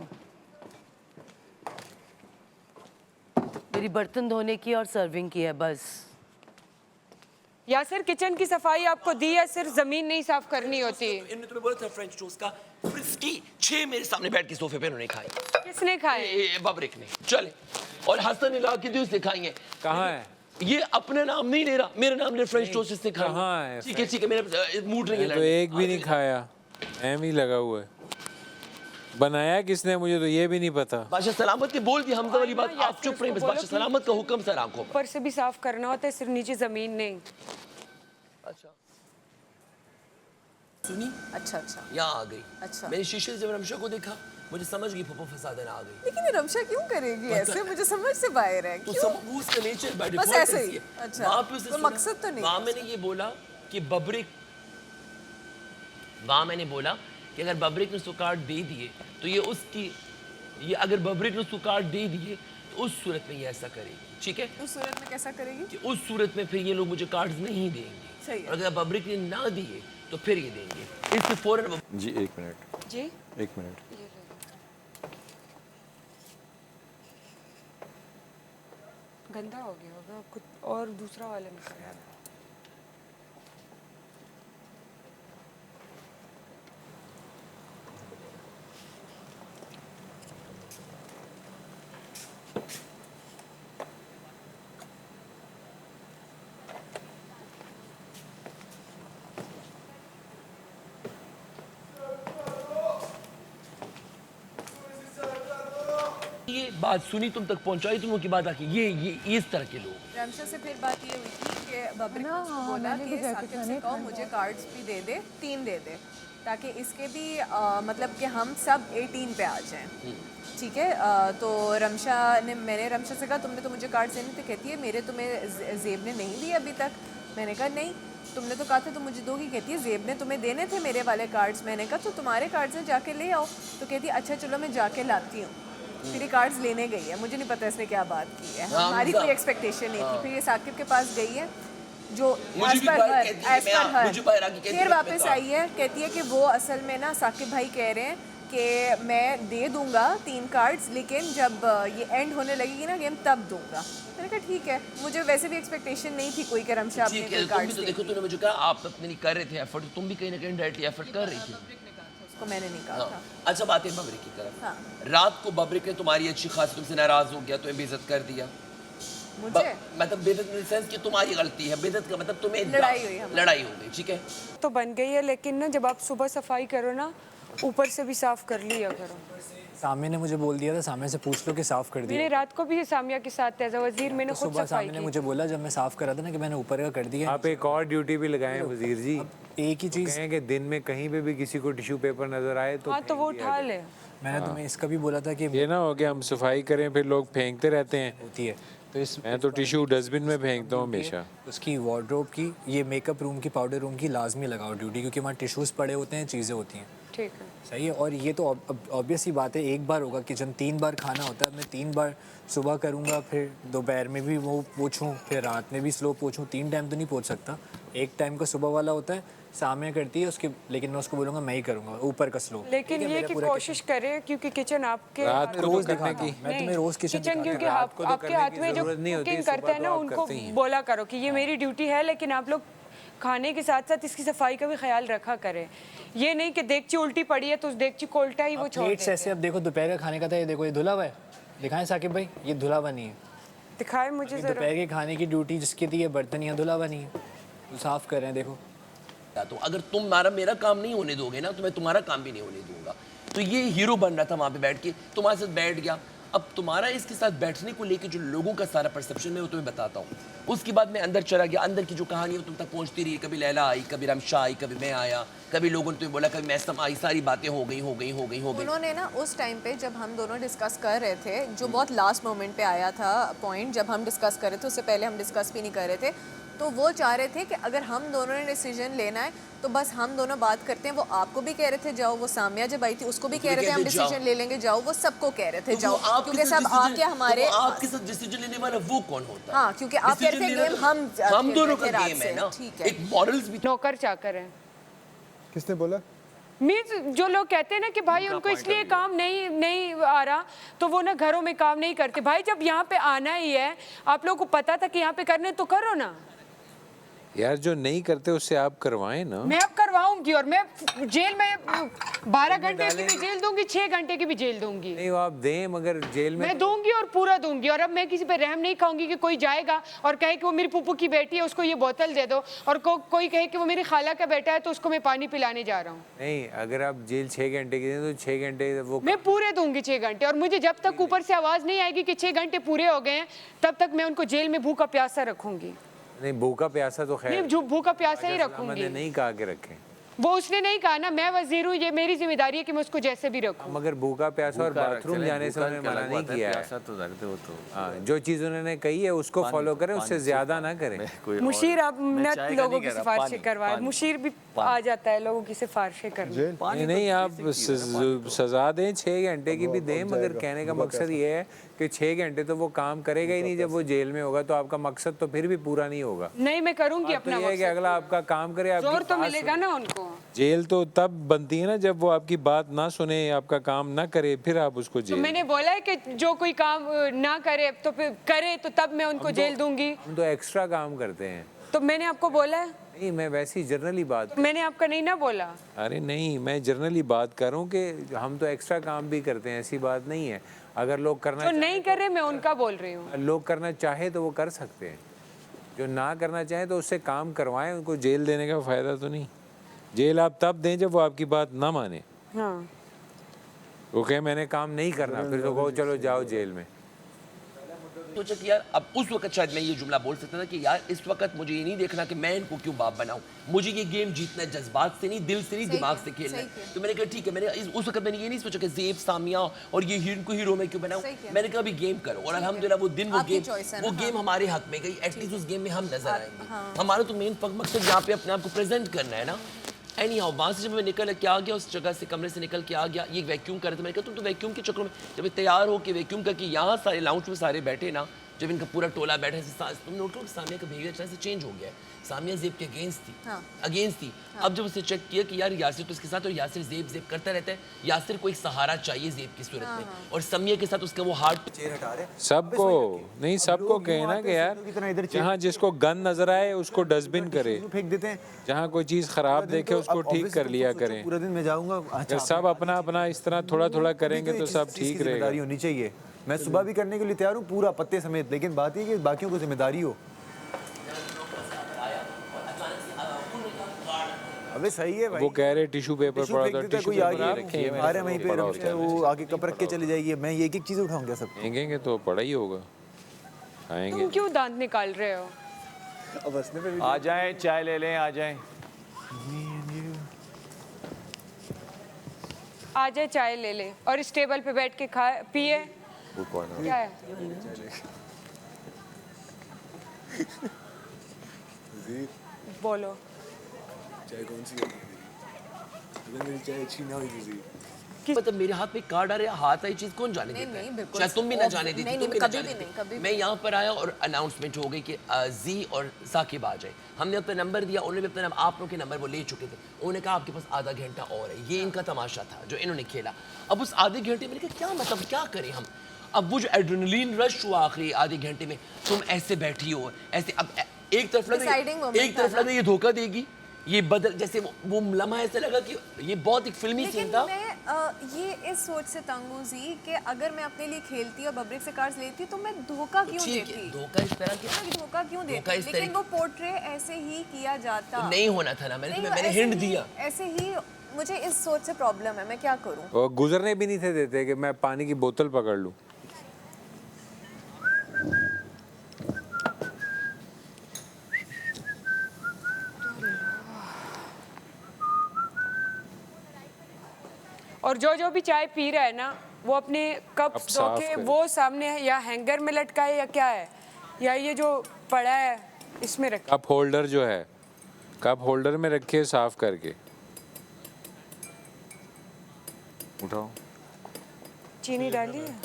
मेरी बर्तन धोने की और सर्विंग की है बस। यासिर किचन की सफाई आपको दी है, सिर्फ जमीन नहीं साफ करनी होती। इन्होंने तुम्हें बोला था फ्रेंच टोस्ट का फ्रिस्की 6 मेरे सामने बैठ के सोफे पे उन्होंने खाए। किसने खाए? बबरिक ने। चले और हसन इला के दूसरे खाएंगे। कहाँ है? ये अपना नाम नहीं ले रहा, मेरा नाम ले फ्रेंच टोस्ट इसने खाया। कहाँ है? ठीक है मेरा मूड नहीं है। तो एक भी नहीं खाया, एम ही लगा हुआ है। बनाया किसने मुझे तो ये भी नहीं पता। बादशाह सलामत के बोल दी हमजा वाली बात, आप चुप रहिए बस। बादशाह सलामत का हुक्म सर आंखों ऊपर से भी साफ करना होता है, सिर्फ नीचे जमीन नहीं। अच्छा सुनी? अच्छा अच्छा यहाँ आ गई। अच्छा मैंने शीशे से जब रमशा को देखा मुझे समझ गई फुफो फसादन आ गई। लेकिन ये रमशा क्यों करेगी ऐसे? मुझे समझ से बाहर है। तो क्यों? सब वो उसका नेचर बाय बस डिफॉल्ट ऐसे ही। है। अच्छा वहाँ पे उसने तो सुना, मकसद तो नहीं। वहाँ मैंने ये बोला कि बबरिक, वहाँ मैंने बोला कि अगर बबरिक ने उसको कार्ड दे दिए तो ये उसकी, ये अगर बबरिक ने उसको कार्ड दे दिए तो उस सूरत में ये ऐसा करेगी। ठीक है, उस सूरत में कैसा करेगी? कि उस सूरत में फिर ये लोग मुझे कार्ड्स नहीं देंगे। सही है। और अगर बबरिक ने ना दिए तो फिर ये देंगे। इससे फौरन जी 1 मिनट जी 1 मिनट। गंदा हो गया होगा कुछ और दूसरा वाला निकाल। ये बात सुनी तुम तक पहुंचाई तुम की बात आके ये इस तरह के लोग। रमशा से फिर बात ये हुई थी कि बबरिक ने उसको बोला कि साकिब से कहो मुझे कार्ड्स भी दे दे, 3 दे दे, ताकि इसके भी मतलब कि हम सब 18 पे आ जाएं। ठीक है, तो रमशा ने, मैंने रमशा से कहा तुमने तो मुझे कार्ड्स देने थे। कहती है मेरे तुम्हें ज़ेब ने नहीं दिए अभी तक। मैंने कहा नहीं, तुमने तो कहा था तुम मुझे दोगी। कहती है ज़ेब ने तुम्हें देने थे मेरे वाले कार्ड्स। मैंने कहा तो तुम्हारे कार्ड्स हैं जाके ले आओ। तो कहती है अच्छा चलो मैं जाके लाती हूँ। फिर ये कार्ड्स लेने गई है, मुझे नहीं पता इसने क्या बात की है, हमारी कोई एक्सपेक्टेशन नहीं थी। फिर ये साकिब के पास गई है जो एज पर हर, फिर वापस आई है, कहती है कि वो असल में ना साकिब भाई कह रहे हैं कि मैं दे दूंगा 3 कार्ड्स, लेकिन जब ये एंड होने लगेगी ना गेम तब दूंगा। मैंने कहा ठीक है, मुझे वैसे भी एक्सपेक्टेशन नहीं थी कोई कि रमशा अपने कोई कार्ड्स तो देखो तूने मुझे कहा आप अपने नहीं कर रहे थे एफर्ट, तुम भी कहीं ना कहीं डायरेक्टली एफर्ट कर रही थी। को मैंने नहीं कहा था। अच्छा बात है बबरिक की तरफ। हाँ। रात को बबरिक ने तुम्हारी अच्छी खासी तुमसे नाराज हो गया, तुम्हें बेइज्जत कर दिया। मुझे मतलब बेइज्जत इन द सेंस कि तुम्हारी गलती है, बेइज्जत का मतलब तुम्हें लड़ाई हुई हमारी। लड़ाई हो गई। ठीक है, तो बन गई है, लेकिन ना जब आप सुबह सफाई करो ना ऊपर से भी साफ कर लिया करो। सामिया ने मुझे बोल दिया था, सामिया से पूछ लो कि साफ कर दिया। मैंने रात को भी सामिया के साथ एज अ वजीर मैंने खुद सुबह सफाई सामिया ने की। मुझे बोला जब मैं साफ कर रहा था ना कि मैंने ऊपर का कर दिया। आप एक और ड्यूटी भी लगाएं वजीर जी, एक ही चीज़ कहें कि दिन में कहीं पे भी किसी को टिश्यू पेपर नजर आए तो हाँ तो वो उठा ले। मैंने तुम्हें इसका भी बोला था कि ये ना हो कि हम सफाई करें फिर लोग फेंकते रहते हैं। होती है तो इस मैं तो टिश्यू डस्टबिन में फेंकता हूँ हमेशा। उसकी वार्डरोब की, ये मेकअप रूम की, पाउडर रूम की लाजमी लगाओ ड्यूटी, क्योंकि वहाँ टिश्यूज़ पड़े होते हैं, चीज़ें होती हैं। ठीक है, सही है। और ये तो ऑब्वियस ही बात है, एक बार होगा किचन, 3 बार खाना होता है, मैं 3 बार सुबह करूँगा, फिर दोपहर में भी वो पोछूँ, फिर रात में भी स्लो पोछूँ, 3 टाइम तो नहीं पोछ सकता। एक टाइम का सुबह वाला होता है, सामने करती है उसके, लेकिन मैं उसको बोलूँगा मैं ही करूँगा ऊपर का स्लो। लेकिन ये कि कोशिश करें क्योंकि किचन आपके रात को रोज तो दिखाने करने की, मैं तुम्हें रोज किचन क्योंकि रात को तो आपके करने हाथ की में जो जरूरत नहीं होती, कुकिंग सुबह करते हैं तो ना आप उनको करते ही हैं। बोला करो कि ये मेरी ड्यूटी है, लेकिन आप लोग खाने के साथ साथ इसकी सफाई का भी ख्याल रखा करें। ये नहीं कि देगची उल्टी पड़ी है तो उस देगची को उल्टा ही वो छोड़ प्लेट्स देते ऐसे। हैं। अब देखो दोपहर का खाने का था, ये देखो ये धुला हुआ है, दिखाएं साकिब भाई, ये धुला हुआ नहीं है। दिखाए मुझे जरा। दोपहर के खाने की ड्यूटी जिसकी थी, ये बर्तन यहाँ धुला हुआ नहीं है, तो साफ कर रहे हैं देखो। तो अगर तुम मेरा काम नहीं होने दोगे ना तो मैं तुम्हारा काम भी नहीं होने दूंगा। तो ये हीरो बन रहा था वहाँ पे बैठ के, तुम्हारे साथ बैठ गया। अब तुम्हारा इसके साथ बैठने को लेके जो लोगों का सारा परसेप्शन है वो तुम्हें बताता हूँ। उसके बाद मैं अंदर चला गया, अंदर की जो कहानी है वो तुम तक पहुँचती रही। कभी लैला आई, कभी रमशा आई, कभी मैं आया, कभी लोगों ने तुम्हें बोला, कभी मैसम आई, सारी बातें हो गई। उन्होंने ना उस टाइम पे जब हम दोनों डिस्कस कर रहे थे, जो बहुत लास्ट मोमेंट पे आया था पॉइंट, जब हम डिस्कस कर रहे थे, उससे पहले हम डिस्कस भी नहीं कर रहे थे, तो वो चाह रहे थे कि अगर हम दोनों ने डिसीजन लेना है तो बस हम दोनों बात करते हैं। वो आपको भी कह रहे थे जाओ, वो सामिया जब आई थी उसको भी कह रहे थे हम डिसीजन ले लेंगे जाओ, वो सबको कह रहे थे जाओ, क्योंकि सब आके हमारे आपके साथ डिसीजन लेने वाला वो कौन होता है? हाँ, क्योंकि आप कह रहे थे गेम हम दोनों का रात गेम है से। ना, ठीक है, एक मॉरल्स भी। नौकर चाकर है। किसने बोला? मीन्स जो लोग कहते हैं ना कि भाई उनको इसलिए काम नहीं आ रहा तो वो ना घरों में काम नहीं करते। भाई जब यहाँ पे आना ही है, आप लोगों को पता था कि यहाँ पे करने, तो करो ना यार। जो नहीं करते उससे आप करवाएं ना। मैं अब करवाऊंगी और मैं जेल में 12 घंटे की भी जेल दूंगी, 6 घंटे की भी जेल दूंगी। नहीं वो आप दें, मगर जेल में मैं दूंगी और पूरा दूंगी। और अब मैं किसी पे रहम नहीं खाऊंगी कि कोई जाएगा और कहे कि वो मेरी पुप्पू की बेटी है, उसको ये बोतल दे दो, और कोई कहे कि वो मेरी खाला का बेटा है तो उसको मैं पानी पिलाने जा रहा हूँ। नहीं, अगर आप जेल 6 घंटे की दें तो 6 घंटे वो मैं पूरे दूंगी 6 घंटे। और मुझे जब तक ऊपर से आवाज नहीं आएगी कि 6 घंटे पूरे हो गए हैं, तब तक मैं उनको जेल में भूखा प्यासा रखूंगी। नहीं, भूखा प्यासा तो खैर नहीं, भूखा प्यासा ही रखूंगी। नहीं कहा के रखें, वो उसने नहीं कहा ना, मैं वजीर हूँ, ये मेरी जिम्मेदारी है कि मैं उसको जैसे भी रखूं। मगर भूखा प्यासा और बाथरूम जाने से उन्होंने मना नहीं किया है। हाँ, जो चीज़ उन्होंने कही है उसको फॉलो करें, उससे ज्यादा ना करें। मुशीर आप न लोगों की सिफारिशें करवाए, मुशीर भी आ जाता है लोगों की सिफारिशें करने। नहीं, आप सजा दें, 6 घंटे की भी दें, मगर कहने का मकसद ये है कि 6 घंटे तो वो काम करेगा ही नहीं। जब वो जेल में होगा तो आपका मकसद तो फिर भी पूरा नहीं होगा। नहीं, मैं करूंगी अपना मकसद। कि अगला आपका काम करे, जोर तो मिलेगा ना उनको। जेल तो तब बनती है ना जब वो आपकी बात ना सुने, आपका काम ना करे, फिर आप उसको जेल। तो मैंने बोला है कि जो कोई काम ना करे तो फिर करे, तो तब मैं उनको जेल दूंगी। हम तो एक्स्ट्रा काम करते हैं। तो मैंने आपको बोला है? नहीं, मैं वैसी जनरली बात। मैंने आपका नहीं ना बोला। अरे नहीं, मैं जनरली बात कर रहा हूँ कि हम तो एक्स्ट्रा काम भी करते हैं, ऐसी बात नहीं है। अगर लोग करना जो नहीं कर रहे, मैं उनका बोल रही हूँ। लोग करना चाहे तो वो कर सकते हैं, जो ना करना चाहे तो उससे काम करवाएं। उनको जेल देने का फ़ायदा तो नहीं। जेल आप तब दें जब वो आपकी बात ना माने। हाँ। वो कहे मैंने काम नहीं करना, फिर तो कहो चलो जाओ जेल में। सोचा कि यार अब उस वक्त शायद मैं ये जुमला बोल सकता था कि यार इस वक्त मुझे ये नहीं देखना कि मैं इनको क्यों बाप बनाऊं, मुझे ये गेम जीतना है, जज्बात से नहीं, दिल से नहीं, दिमाग से खेलना है। तो मैंने कहा ठीक है, मैंने उस वक्त मैंने ये नहीं सोचा कि ज़ेब, सामिया और ये हीरो को हीरो में क्यों बनाऊं। मैंने कहा अभी गेम करो, और अल्हम्दुलिल्लाह वो दिन वो गेम हमारे हक में गई। एटलीस्ट उस गेम में हम नजर आएंगे। हमारा तो मेन मकसद यहाँ पे अपने आप को प्रेजेंट करना है ना। एनी हाउ, वहाँ से जब मैं निकल के आ गया, उस जगह से, कमरे से निकल के आ गया, ये वैक्यूम कर रहे थे। मैंने कहा तुम तो वैक्यूम के चक्कर में जब तैयार हो के वैक्यूम करके यहाँ सारे लाउंज में सारे बैठे ना, जब इनका पूरा टोला बैठा है, तुम नोट करो सामिया का बिहेवियर तरह से चेंज हो गया है। सामिया ज़ेब के अगेंस्ट थी, अगेंस्ट थी। अब जब उसने चेक किया कि यार यासिर तो इसके साथ, और यासिर ज़ेब करता रहता है, यासिर को एक सहारा चाहिए ज़ेब की सूरत में, और सामिया के साथ उसका वो हार्ट चेयर हटा रहे। सबको नहीं, सबको कहना कि यार जहाँ जिसको गन नजर आए उसको डस्टबिन करे, फेंक देते हैं। जहाँ कोई चीज़ खराब देखे उसको ठीक कर लिया करें। पूरा दिन मैं जाऊंगा, अगर सब अपना अपना इस तरह थोड़ा थोड़ा करेंगे तो सब ठीक रहेगा। जिम्मेदारी होनी चाहिए। मैं सुबह भी करने के लिए तैयार हूँ, पूरा पत्ते समेत, लेकिन बात ये कि बाकियों को जिम्मेदारी हो। अबे सही है भाई। वो कह रहे टिश्यू पेपर पड़ा था, टिश्यू पेपर रखे हैं, अरे वहीं पे वो आगे कप रख के चली जाएगी, मैं एक एक चीज उठाऊंगा सब। फेंकेंगे तो पड़ा ही होगा, खाएंगे। तुम क्यों दांत निकाल रहे हो? अब हंसने पे भी आ जाएं, चाय ले लें, आ जाएं। आ जाए, चाय ले ले और इस टेबल पे बैठ के खा पिए। क्या है? बोलो। चाय कौन सी है? अगर मेरी चाय अच्छी ना हुई मतलब मेरे हाथ में कार्ड आ रहा है, हाथ आई चीज कौन जाने देता है? शायद तुम भी ना जाने देती, तुम भी ना जाने देती। मैं यहाँ पर आया और अनाउंसमेंट हो गई कि जी और साकिब आ जाए। हमने अपना नंबर दिया, उन्होंने भी अपना नंबर, आप लोगों के नंबर वो ले चुके थे। उन्होंने कहा आपके पास आधा घंटा और है। ये इनका तमाशा था जो इन्होंने खेला। अब उस आधे घंटे में क्या मतलब, क्या करें हम? अब वो जो एड्रेनलिन रश हुआ आखिरी आधे घंटे में, तुम ऐसे बैठी हो ऐसे, अब एक तरफ लगा ये धोखा देगी, ये बदल, जैसे वो लम्हा ऐसा लगा कि ये बहुत एक फिल्मी सीन था। मैं ये इस सोच से तंग हूँ जी कि अगर मैं अपने लिए खेलती और बब्रिक से कार्ड्स लेती तो मैं धोखा क्यों देती? धोखा इस तरह की धोखा क्यों देती? लेकिन वो पोर्ट्रे ऐसे ही किया जाता। तो नहीं होना था ना, मैंने हिंट दिया। ऐसे ही मुझे इस सोच से प्रॉब्लम है, मैं क्या करूँ? और गुजरने भी नहीं थे देते कि मैं पानी की बोतल पकड़ लूँ। और जो भी चाय पी रहा है ना, वो अपने कप धो के वो सामने है, या हैंगर में लटका है या क्या है, या ये जो पड़ा है इसमें रख। कप होल्डर जो है, कप होल्डर में रखे साफ करके। उठाओ। चीनी डाली है?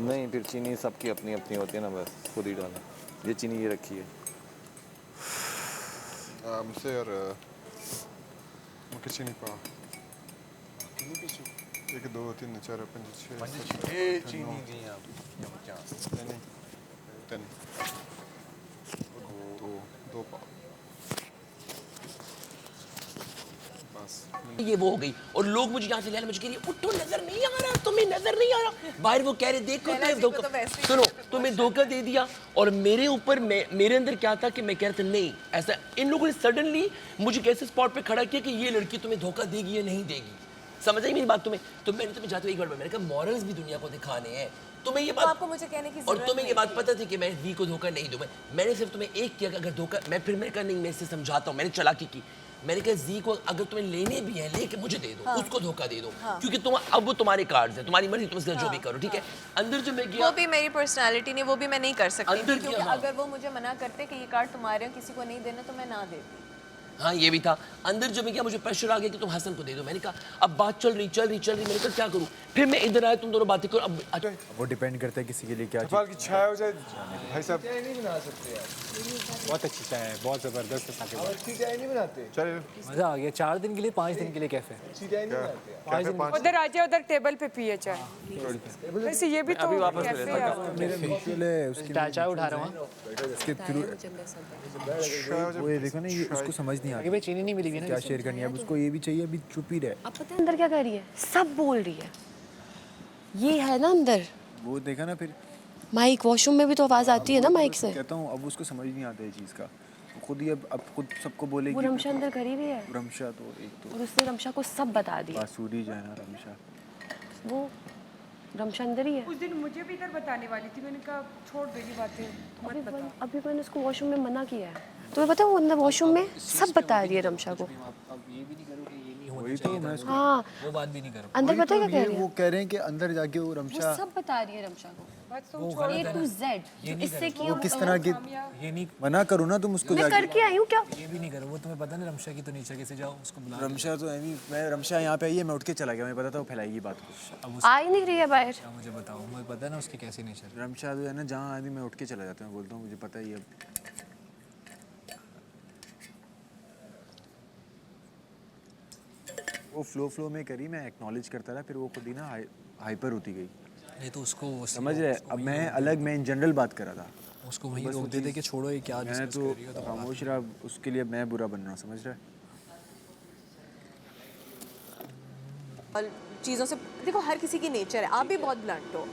नहीं, फिर चीनी सबकी अपनी अपनी होती है ना, बस खुद ही डाला। ये चीनी ये रखी है। मुझसे यार मुझे चीनी पा। 1 2 3 4 5 6 चीनी जी आप नहीं 3 2 पाव बस ये वो हो गई और लोग मुझे यहाँ से ले मुझे कह रही उठो नजर नहीं आ रहा तुम्हें नजर नहीं आ रहा बाहर वो कह रहे देखो तुम्हें धोखा सुनो तुम्हें धोखा दे दिया और मेरे ऊपर मेरे अंदर क्या था कि मैं कह रहा था नहीं ऐसा इन लोगों ने सडनली मुझे कैसे स्पॉट पे खड़ा किया कि ये लड़की तुम्हें धोखा देगी या नहीं देगी समझ आई मेरी बात तुम्हें तो मैंने तुम्हें जाते हुए एक बार मैंने कहा मॉरल्स भी दुनिया को दिखाने हैं तुम्हें ये बात आपको मुझे कहने की और तुम्हें ये बात पता थी कि मैं वी को धोखा नहीं दूं मैंने सिर्फ तुम्हें एक किया कि अगर धोखा मैं कहा नहीं मैं इससे समझाता हूँ मैंने चालाकी की मैंने कहा जी को अगर तुम्हें लेने भी है लेके मुझे दे दो उसको धोखा दे दो क्योंकि तुम अब वो तुम्हारे कार्ड्स हैं तुम्हारी मर्जी तुम इसका जो भी करो ठीक है अंदर जो मैं गया वो भी मेरी पर्सनालिटी नहीं वो भी मैं नहीं कर सकती क्योंकि अगर वो मुझे मना करते कि ये कार्ड तुम्हारे हो किसी को नहीं देना तो मैं ना देती हाँ ये भी था अंदर जो मैं क्या मुझे प्रेशर आ गया कि तुम हसन को दे दो मैंने कहा अब बात चल रही मैंने कहा क्या करूँ फिर मैं इधर आया तुम दोनों बातें करो अब वो डिपेंड करता है किसी के लिए क्या की चाय हो जाए भाई साहब चाय नहीं बना सकते यार बहुत अच्छी चाय है बहुत ज़बरदस्त है अच्छी चाय नहीं बनाते चल मज़ा आ गया 4 दिन के लिए 5 दिन के लिए कैफे अच्छी चाय नहीं बनाते उधर आ जाओ उधर टेबल पे पिए चाय वैसे ये भी तो कैफे है मेरा फेशियल है उसकी चाय उठा रहा हूँ इसके थ्रू वो ये देखो ना ये उसको समझ नहीं आ रही चीनी नहीं मिलेगी ना क्या शेयर करनी है अब उसको ये भी चाहिए अभी चुप ही रहे अब पता है अंदर क्या कर रही है सब बोल रही है ये है ना अंदर वो देखा ना फिर माइक वॉशरूम में भी तो आवाज आती है ना माइक से कहता हूँ अब उसको समझ नहीं आता है चीज़ का खुद ही अब खुद सबको बोलेगी वो रमशा अंदर कर ही रही है रमशा तो एक तो और उसने रमशा को सब बता दिया बांसुरी जो है ना रमशा वो रमशा अंदर ही है उस दिन मुझे भी इधर बताने वाली थी मैंने कहा छोड़ दे ये बातें अभी मैंने उसको वॉशरूम में मना किया है तुम्हें पता है वो अंदर वॉशरूम में सब बता रही है रमशा को अब ये भी नहीं करो कि ये नहीं वही तो मैं हाँ वो बात भी नहीं करो अंदर पता है क्या कह रही है वो कह रहे हैं कि अंदर जाके वो रमशा वो सब बता रही है रमशा को A to Z इससे कि वो किस तरह की ये नहीं मना करो ना तुम उसको मैं जाके करके आई हूँ क्या ये भी नहीं करो वो तुम्हें पता ना रमशा की तो नीचे कैसे जाओ उसको बुला रमशा तो मैं रमशा यहाँ पे आई है मैं उठ के चला गया मुझे पता था वो फैलाएगी बात को आ ही नहीं रही है बाहर मुझे बताओ मुझे पता है ना उसकी कैसी नेचर रमशा जो है ना जहाँ आदमी मैं उठ के चला जाता हूँ बोलता हूँ मुझे पता ही है वो फ्लो में करी मैं एक्नॉलेज करता रहा फिर वो खुद ही ना हाइपर होती गई नहीं तो उसको समझ रहे अब मैं अलग मैं इन जनरल बात कर रहा था उसको वहीं रोक देते कि छोड़ो ये क्या मैं तो खामोश रहा उसके लिए मैं बुरा बन रहा हूँ समझ रहा है चीज़ों से देखो हर किसी की नेचर है आप भी बहुत ब्लंट हो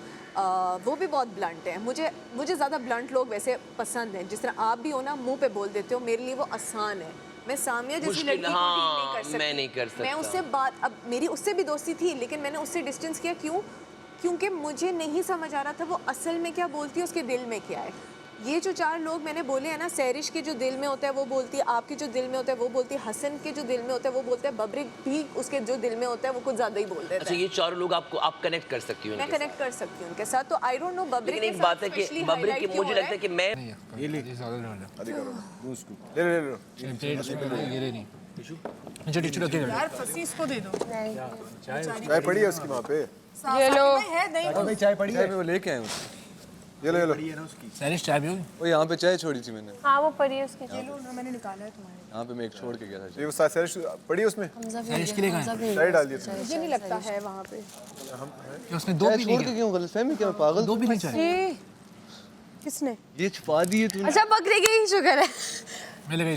वो भी बहुत ब्लंट है मुझे ज़्यादा ब्लंट लोग वैसे पसंद हैं जिस तरह आप भी हो ना मुंह पे बोल देते हो मेरे लिए वो आसान है मैं सामिया जैसी लड़की को डील नहीं कर सकती मैं नहीं कर सकता मैं उससे बात अब मेरी उससे भी दोस्ती थी लेकिन मैंने उससे डिस्टेंस किया क्योंकि मुझे नहीं समझ आ रहा था वो असल में क्या बोलती है उसके दिल में क्या है ये जो 4 लोग मैंने बोले हैं ना सैरिश के जो दिल में होता है वो बोलती है आपके जो दिल में होता है वो बोलती है हसन के जो दिल में होता है वो बोलता है बबरिक भी उसके जो दिल में होता है वो कुछ ज़्यादा ही बोल देता है अच्छा ये 4 लोग आप कनेक्ट कर सकती हो मैं कनेक्ट कर सकती हूँ उनके साथ तो आई डोंट नो बबरिक लेकिन एक बात है कि बबरिक की मुझे लगता है कि मैं ये ले ये नहीं टिश्यू रखे यार फंसी इसको दे दो चाय पड़ी है उसकी वहाँ पे ये लो भाई चाय पड़ी है मैं वो लेके आया हूँ ये लो सैरिश चाय भी वो यहाँ पे चाय छोड़ी थी मैंने हाँ वो पड़ी है उसकी मैंने निकाला है तुम्हारे यहाँ पे मैं एक छोड़ के गया था ये वो सैरिश पड़ी है उसमें सैरिश के लिए गए चाय डाल दिया मुझे नहीं लगता है वहाँ पे कि उसने 2 भी छोड़ के क्यों गलतफहमी क्या पागल 2 भी नहीं चाहिए किसने ये छुपा दिए तूने अच्छा बकरी की ही शुक्र है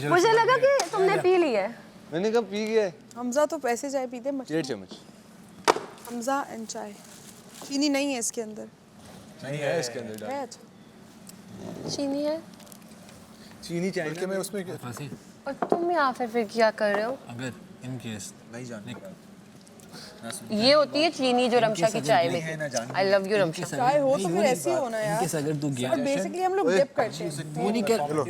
मुझे लगा कि तुमने पी ली है मैंने कब पी गया हमजा तो पैसे चाय पीते 1.5 चम्मच हमजा एंड चाय चीनी नहीं है इसके अंदर नहीं है इसके अंदर है अच्छा चीनी है चीनी चाय के मैं उसमें फंसी और तुम यहाँ फिर क्या कर रहे हो अगर इन केस नहीं जानने ये होती है चीनी जो रमशा की चाय में आई लव यू रमशा चाय हो तो फिर ऐसी होना यार इनके अगर तू गया बेसिकली हम लोग डिप करते हैं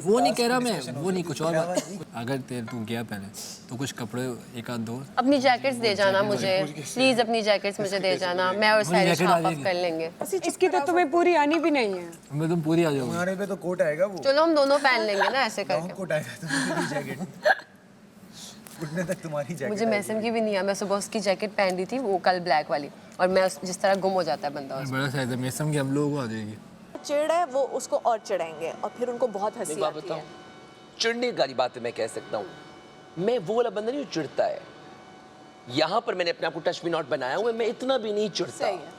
वो नहीं कह रहा मैं वो नहीं कुछ और बात अगर तू गया पहले तो कुछ कपड़े एक आध 2 अपनी जैकेट्स दे जाना मुझे प्लीज अपनी जैकेट्स मुझे दे जाना मैं और सैरिश हाफ ऑफ कर लेंगे इसकी तो तुम्हें पूरी आनी भी नहीं है मैं तुम पूरी आ जाओ तुम्हारे पे तो कोट आएगा वो चलो हम दोनों पहन लेंगे ना ऐसे करके कोट आएगा तुम्हारी जैकेट उठने तक तुम्हारी जैकेट मुझे मैसम की भी नहीं है मैं सुबह उसकी जैकेट पहन रही थी वो कल ब्लैक वाली और मैं जिस तरह गुम हो जाता है बंदा बड़ा साइज है मैसम की हम लोगों को आ जाएगी चिड़ है वो उसको और चिढ़ाएंगे और फिर उनको बहुत हंसी आती है चिढ़ने वाली बात मैं कह सकता हूँ मैं वो वाला बंदा नहीं जो चिढ़ता है यहाँ पर मैंने अपने आप को टच मी नॉट बनाया हुआ है, मैं इतना भी नहीं चिढ़ता। सही है,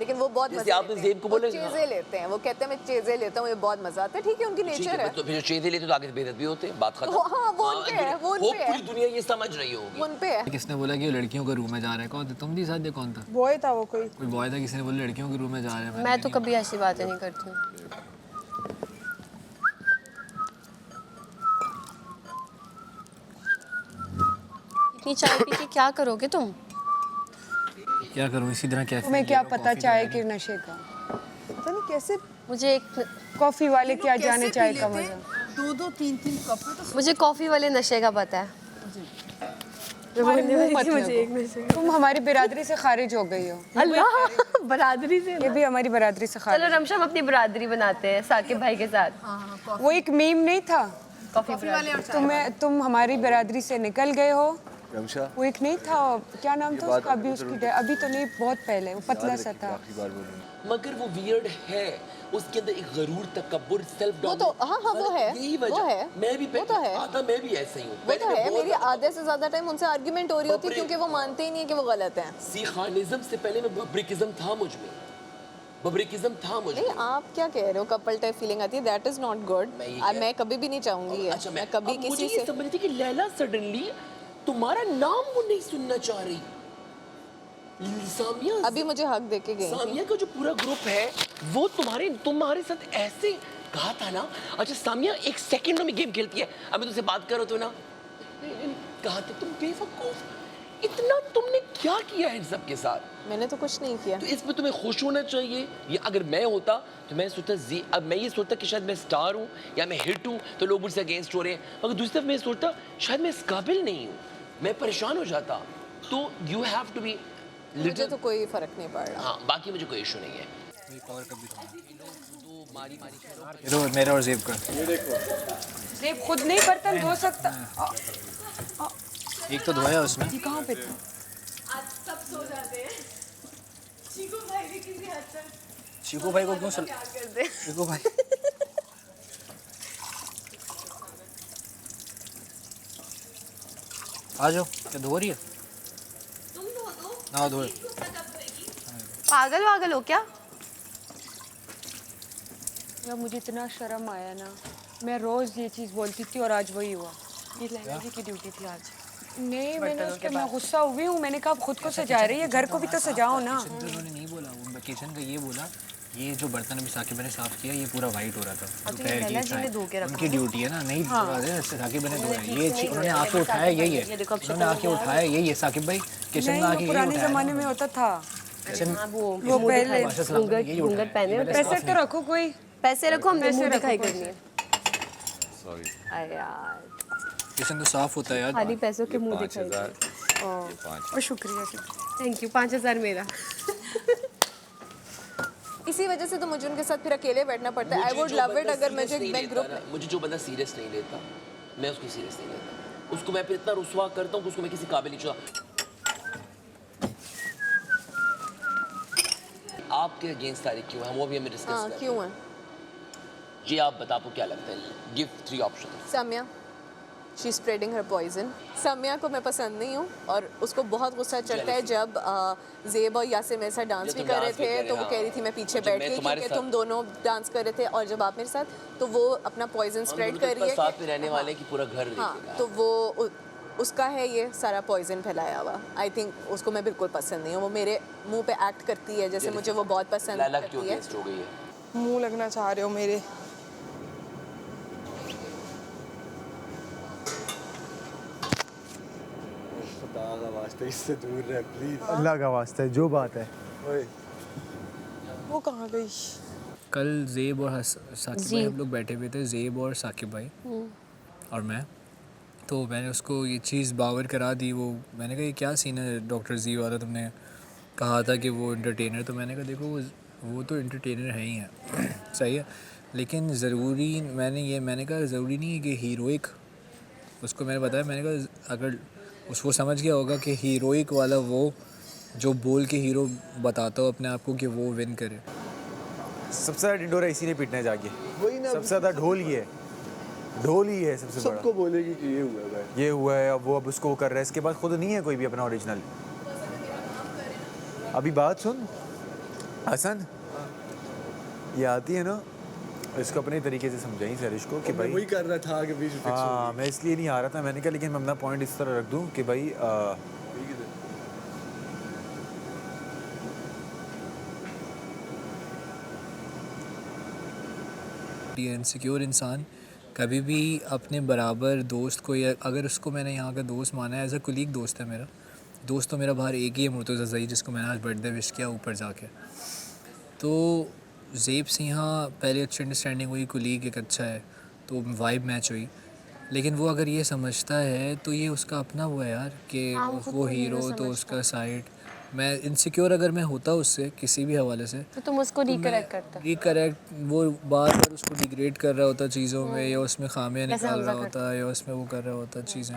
लेकिन वो बहुत जैसे मजे आपने लेते हैं। ज़ेब को वो बोला, चीजें लेते हैं, वो कहते हैं मैं चीजें लेता हूँ, मुझे बहुत मजा आता है। ठीक है, उनकी ठीक नेचर है। तो फिर जो चीजें लेते तो आगे से बेइज्जत भी होते हैं, बात खत्म। हाँ, वो उन पे है, वो उन पे है। पूरी दुनिया ये समझ रही होगी। उन पे है। किसने बोला कि वो लड़कियों के रूम में जा रहा है? कौन था? तुम थी साथ? कौन था? बॉय था वो कोई बॉय था, किसी ने बोला लड़कियों के रूम में जा रहा है। मैं तो कभी ऐसी बातें नहीं करती हूँ। इतनी चाय पी के क्या करोगे तुम? क्या करूँ इसी तरह कैफे तुम्हें क्या पता चाय के नशे का? पता नहीं कैसे मुझे एक कॉफी वाले क्या जाने चाय का मजा। 2-2 3-3 कप तो मुझे कॉफी वाले नशे का पता है। तुम हमारी बिरादरी से खारिज हो गई हो। अल्लाह, बरादरी से ये भी हमारी बिरादरी से खारिज। चलो रमशा, हम अपनी बरादरी बनाते हैं साकिब भाई के साथ। वो एक मीम नहीं था? कॉफी वाले। तुम हमारी बिरादरी से निकल गए हो। रमशा वो एक नहीं था, क्या नाम था उसका? अभी उसकी अभी तो नहीं, बहुत पहले, वो पतला सा था। मगर वो वियर्ड है, उसके अंदर एक गरूर, तकब्बुर, सेल्फ वो तो हाँ वो है, यही वो वजह है। मैं भी वो तो है। आता मैं भी ऐसा ही हूँ। वो तो है, मेरी आधे से ज्यादा टाइम उनसे आर्ग्यूमेंट हो रही होती है क्योंकि वो मानते ही नहीं है कि वो गलत हैं। सीखानिज्म से पहले मैं बब्रिकिज्म था मुझ में, बब्रिकिज्म था मुझ में। नहीं, आप क्या कह रहे हो? कपल टाइप फीलिंग आती है, दैट इज नॉट गुड। मैं कभी भी नहीं चाहूंगी। अच्छा, मैं कभी मुझे किसी ये से समझ थी कि लैला सडनली तुम्हारा नाम वो नहीं सुनना चाह रही। सामिया अभी मुझे हक दे के गई थी। सामिया का जो पूरा ग्रुप है वो तुम्हारे साथ ऐसे कहा था ना। अच्छा सामिया एक सेकंड में गेम खेलती है, अभी तुमसे बात करो तो ना कहा था तुम बेवकूफ, इतना तुमने क्या किया है इन सब के साथ? मैंने तो कुछ नहीं किया। तो इसमें तुम्हें खुश होना चाहिए। ये अगर मैं होता तो मैं सोचता अब मैं ये सोचता कि शायद मैं स्टार हूँ या मैं हिट हूँ तो लोग मुझसे अगेंस्ट हो रहे हैं, मगर दूसरी तरफ मैं सोचता शायद मैं इस काबिल नहीं हूँ, मैं परेशान हो जाता। तो यू हैव टू बी। मुझे तो कोई फर्क नहीं पड़ रहा। हाँ, बाकी मुझे कोई इशू नहीं है। मेरा और ज़ेब का। ज़ेब खुद नहीं बर्तन धो सकता। एक तो धोया उसने। ये कहाँ पे था? आज सब सो जाते हैं। चीकू भाई भी किसी हद तक। चीकू भाई को क्यों चीकू भाई आ जाओ। क्या धो रही है? तुम धो दो। ना धो। पागल हो क्या? यार मुझे इतना शर्म आया ना, मैं रोज ये चीज़ बोलती थी और आज वही हुआ। ये लहंगे जी की ड्यूटी थी आज। नहीं, मैंने उसके मैं गुस्सा हुई हूँ। मैंने कहा खुद को सजा रही है, घर को भी तो सजाओ ना। उन्होंने नहीं बोला, वो किचन का ये बोला, ये जो बर्तन अभी साकिब ने साफ किया ये पूरा वाइट हो रहा था दोपहर की। उनकी ड्यूटी है ना, नहीं साकिब ने धोया। ये उन्होंने आके उठाया, यही है, उन्होंने आके उठाया, यही है। साकिब भाई किचन में आके पुराने जमाने में होता था वो पहले। घूंघट पहने। पैसे तो रखो, कोई पैसे रखो, हमने मुंह दिखाई करनी है। सॉरी अरे यार, किचन तो साफ होता है यार। खाली पैसों के मुंह दिखाई। 5,000 और शुक्रिया। Thank you. 5,000 मेरा। इसी वजह से तो मुझे उनके साथ फिर अकेले बैठना पड़ता है। आई वुड लव इट अगर मैं ग्रुप। मुझे जो बंदा सीरियस नहीं लेता, मैं उसको सीरियस नहीं लेता। उसको मैं फिर इतना रुस्वा करता हूँ कि उसको मैं किसी काबिल नहीं छोड़ा। आपके अगेंस्ट तारीख क्यों है वो भी हमें डिस्कस हाँ, करते हैं। क्यों है? जी आप बता, आपको क्या लगता है? Give 3 option. Samia, she spreading her poison. Samia को मैं पसंद नहीं हूँ और उसको बहुत गुस्सा चढ़ता है जब ज़ेब और यासिर मेरे साथ डांस भी कर रहे थे तो वो कह रही थी मैं पीछे बैठ के क्योंकि तुम दोनों डांस कर रहे थे, और जब आप मेरे साथ तो वो अपना पॉइजन स्प्रेड कर रही है। साथ में रहने वाले की पूरा घर हाँ, तो वो उसका है ये सारा पॉइजन फैलाया हुआ। आई थिंक उसको मैं बिल्कुल पसंद नहीं हूँ। वो मेरे मुंह पे एक्ट करती है जैसे मुझे वो बहुत पसंद करती है। हो गई है। मुंह लगना चाह रहे हो मेरे? खुदा का वास्ते इससे दूर रह प्लीज। अल्लाह का वास्ता है, जो बात है। ओए वो कहाँ गई? कल ज़ेब और साकिब भाई हम लोग बैठे हुए थे, ज़ेब और साकिब भाई और मैं। तो मैंने उसको ये चीज़ बावर करा दी। वो मैंने कहा ये क्या सीन है डॉक्टर जी वाला, तुमने कहा था कि वो एंटरटेनर। तो मैंने कहा देखो वो तो एंटरटेनर है ही हैं सही है, लेकिन ज़रूरी मैंने कहा ज़रूरी नहीं है कि हीरोइक। उसको मैंने बताया, मैंने कहा अगर वो समझ गया होगा कि हीरोइक वाला वो जो बोल के हीरो बताता हो अपने आप को कि वो विन करे। सबसे ज़्यादा ढिंडोरा इसी ने पीटना है जाके। वही ना, सबसे ज़्यादा ढोल ये है। ढोल ही है सबसे बड़ा। सबको बोलेगी कि ये हुआ है भाई। ये हुआ है, अब वो अब उसको कर रहा है, इसके बाद खुद नहीं है कोई भी अपना ओरिजिनल। अभी बात सुन हसन, ये आती है ना, इसको अपने तरीके से समझाई सरिश को कि भाई वही कर रहा था कि बीच में हाँ, मैं इसलिए नहीं आ रहा था, मैंने कहा लेकिन मैं अपना पॉइंट इस तरह रख दूं कि भाई इनसिक्योर इंसान कभी भी अपने बराबर दोस्त को, या अगर उसको मैंने यहाँ का दोस्त माना है, एज अ कुलीग दोस्त है मेरा, दोस्त तो मेरा बाहर एक ही है, मुर्तज़ा ज़ई, जिसको मैंने आज बर्थडे विश किया ऊपर जाके। तो ज़ेब से यहाँ पहले अच्छी अंडरस्टैंडिंग हुई, कुलीग एक अच्छा है तो वाइब मैच हुई, लेकिन वो अगर ये समझता है तो ये उसका अपना वो है यार कि वो हीरो तो उसका साइड। मैं इनसिक्योर अगर मैं होता उससे किसी भी हवाले से तो तुम उसको रिकरेक्ट करता? रिकरेक्ट, वो बार बार उसको डिग्रेड कर रहा होता चीज़ों में, या उसमें खामियां कैसे निकाल हमजा रहा होता है, या उसमें वो कर रहा होता चीज़ें।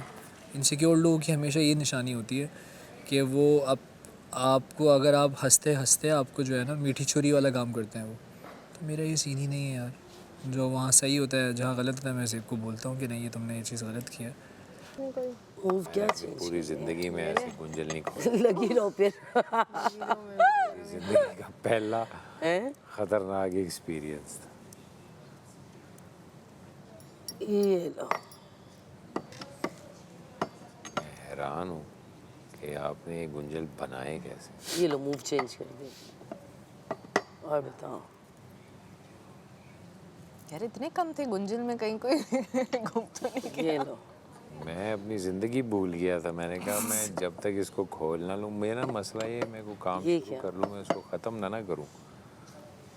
इनसिक्योर लोगों की हमेशा ये निशानी होती है कि वो आपको अगर आप हंसते हंसते आपको जो है ना मीठी छुरी वाला काम करते हैं वो। तो मेरा ये सीन ही नहीं है यार, जो वहाँ सही होता है जहाँ गलत होता है मैं सिर्फ को बोलता हूँ कि नहीं ये तुमने ये चीज़ गलत किया है। मूव क्या पूरी जिंदगी में ऐसी गुंजल नहीं खोई। लगी रहो फिर। जिंदगी का पहला खतरनाक एक्सपीरियंस था। ये लो। मैं हैरान हूँ कि आपने ये गुंजल बनाए कैसे। ये लो मूव चेंज कर दे और बताओ। यार इतने कम थे गुंजल में, कहीं कोई घूम तो नहीं गया। ये लो। मैं अपनी ज़िंदगी भूल गया था, मैंने कहा मैं जब तक इसको खोल ना लूँ, मेरा मसला ये मैं को काम शुरू कर लूँ, मैं इसको ख़त्म ना करूँ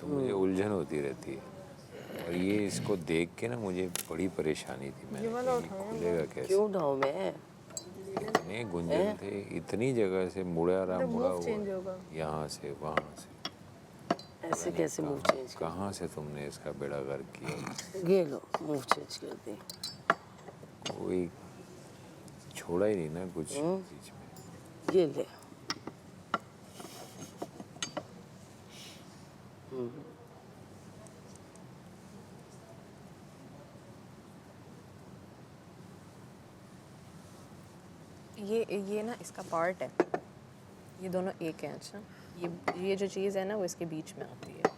तो मुझे उलझन होती रहती है। और ये इसको देख के ना मुझे बड़ी परेशानी थी, मैंने खुलेगा कैसे। क्यों उठाऊं मैं? इतने गुंजन थे, इतनी जगह से मुड़ा हुआ, यहाँ से वहाँ से। ऐसे कैसे मूव चेंज? कहाँ से तुमने इसका बेड़ा गर्क किया? ये लो मूव चेंज कर दे। कोई छोड़ा ही नहीं ना कुछ बीच में। ये ले। ये ना इसका पार्ट है, ये दोनों एक हैं। अच्छा ये जो चीज़ है ना वो इसके बीच में आती है,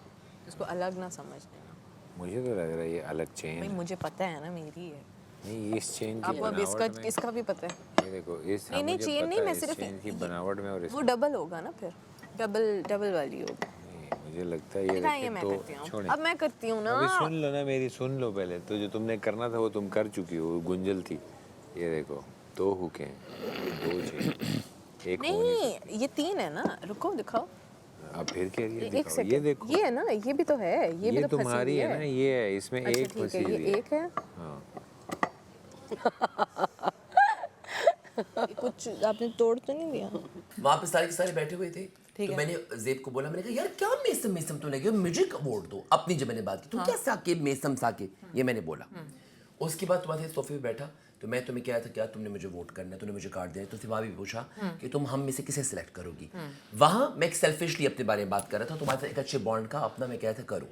इसको अलग ना समझ लेना। मुझे तो लग रहा है ये अलग चेन भाई है। मुझे पता है ना मेरी है। नहीं इस चेन की आपको अब बनावट में इसका भी पता है। ये देखो इस नहीं मुझे चेन पता नहीं, है मैं इस सिर्फ चेन की बनावट में और वो डबल होगा ना, फिर डबल वाली होगी। नहीं मुझे लगता है ये दिखाइए, मैं करती हूँ। अब मैं करती हूँ ना। अभी सुन लो ना मेरी, सुन लो पहले तो। जो तुमने करना था वो तुम कर चुकी हो, गुंजल थी। ये देखो 2 हुक हैं, 2 चेन, एक नहीं ये 3 है ना, रुको दिखाओ। अब फिर कह रही है एक दिखाओ, सेकंड, ये देखो ये है ना, ये भी तो है, ये भी तो फंसी तुम्हारी हुई है ना, ये है इसमें अच्छा, एक ठीक फंसी है, हुई ये है। एक है। हाँ कुछ आपने तोड़ तो नहीं दिया? वहाँ पे सारे के सारे बैठे हुए थे, तो मैंने ज़ेब को बोला, मैंने कहा यार क्या मेसम तो लगे हो, मुझे वोट दो। अपनी जब मैंने बात की, तुम क्या साकिब मेसम साकिब, ये मैंने बोला। उसके बाद तुम्हारे सोफे पे बैठा तो मैं तुम्हें कह रहा था क्या तुमने मुझे वोट करना है, तूने मुझे कार्ड दिया, तो सिवा भी पूछा कि तुम हम में से किसे सिलेक्ट करोगी। वहाँ मैं एक सेल्फिशली अपने बारे में बात कर रहा था, तुम्हारे साथ एक अच्छे बॉन्ड का अपना मैं कह रहा था करूँ,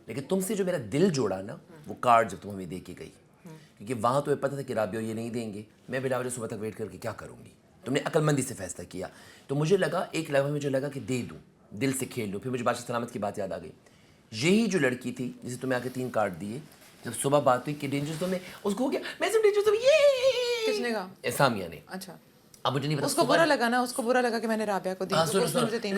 लेकिन तुमसे जो मेरा दिल जोड़ा ना वो कार्ड जब तुम हमें दे के गई, क्योंकि वहाँ तुम्हें पता था कि राबिया ये नहीं देंगे, मैं बिलावल सुबह तक वेट करके क्या करूँगी। तुमने अक्लमंदी से फैसला किया, तो मुझे लगा एक लेवल में मुझे लगा कि दे दूँ, दिल से खेल लूँ। फिर मुझे बादशाह सलामत की बात याद आ गई, यही जो लड़की थी जिसे तुम्हें आके 3 कार्ड दिए, जब सुबह बात हुई कि डेंजर तुमने उसको हो गया, मैं सिर्फ डेंजर तुम ये किसने कहा? सामिया ने। अच्छा अब मुझे नहीं पता उसको बुरा लगा ना, उसको बुरा लगा कि मैंने राबिया को दी। हाँ, सुनो, उसने मुझे 3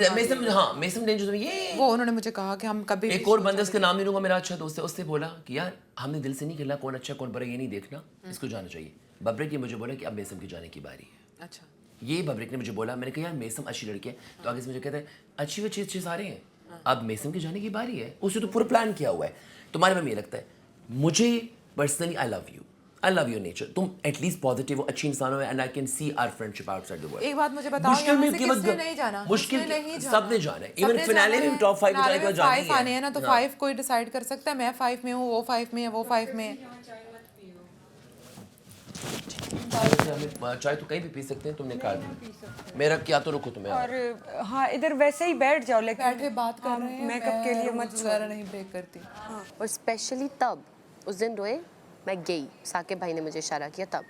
मेसम डेंजर तुम ये, वो उन्होंने मुझे कहा कि हम कभी एक और बंदा इसका नाम नहीं लूंगा, मेरा अच्छा दोस्त है, उससे बोला कि यार हमने दिल से नहीं खेला, कौन अच्छा कौन बुरा ये नहीं देखना, इसको जाना चाहिए। बब्रिक ने मुझे बोला कि अब मेसम की जाने की बारी है। अच्छा ये बब्रिक ने मुझे बोला, मैंने कहा यार मेसम अच्छी लड़की है, तो आगे से मुझे कहता है अच्छी सारे हैं, अब मेसम की जाने की बारी है। उसने तो पूरा प्लान किया हुआ है। तुम्हारे में ये लगता है, मुझे personally I love your nature, तुम एटलीस्ट पॉजिटिव हो, अच्छी इंसान हो, and I can see our friendship outside the world. एक बात मुझे बताओ, मुश्किल यहाँ में से कीमत किसने नहीं जाना? मुश्किल किसने नहीं जाना? सबने जाना है, इवन फिनाले में टॉप 5 में जाने के बाद जाना ही 5 आने हैं ना, तो 5 कोई डिसाइड कर सकता है। मैं 5 में हूँ, वो 5 में है, वो 5 में है। चाय तो कहीं भी पी सकते हैं, तुमने कहा मेरा क्या तो रुको तुम्हें। और हाँ इधर वैसे ही बैठ जाओ, लेकिन बैठे बात कर रहे हैं, मेकअप के लिए मत वगैरह नहीं ब्रेक करती। और स्पेशली तब उस दिन रोए मैं गई, साकिब भाई ने मुझे इशारा किया तब।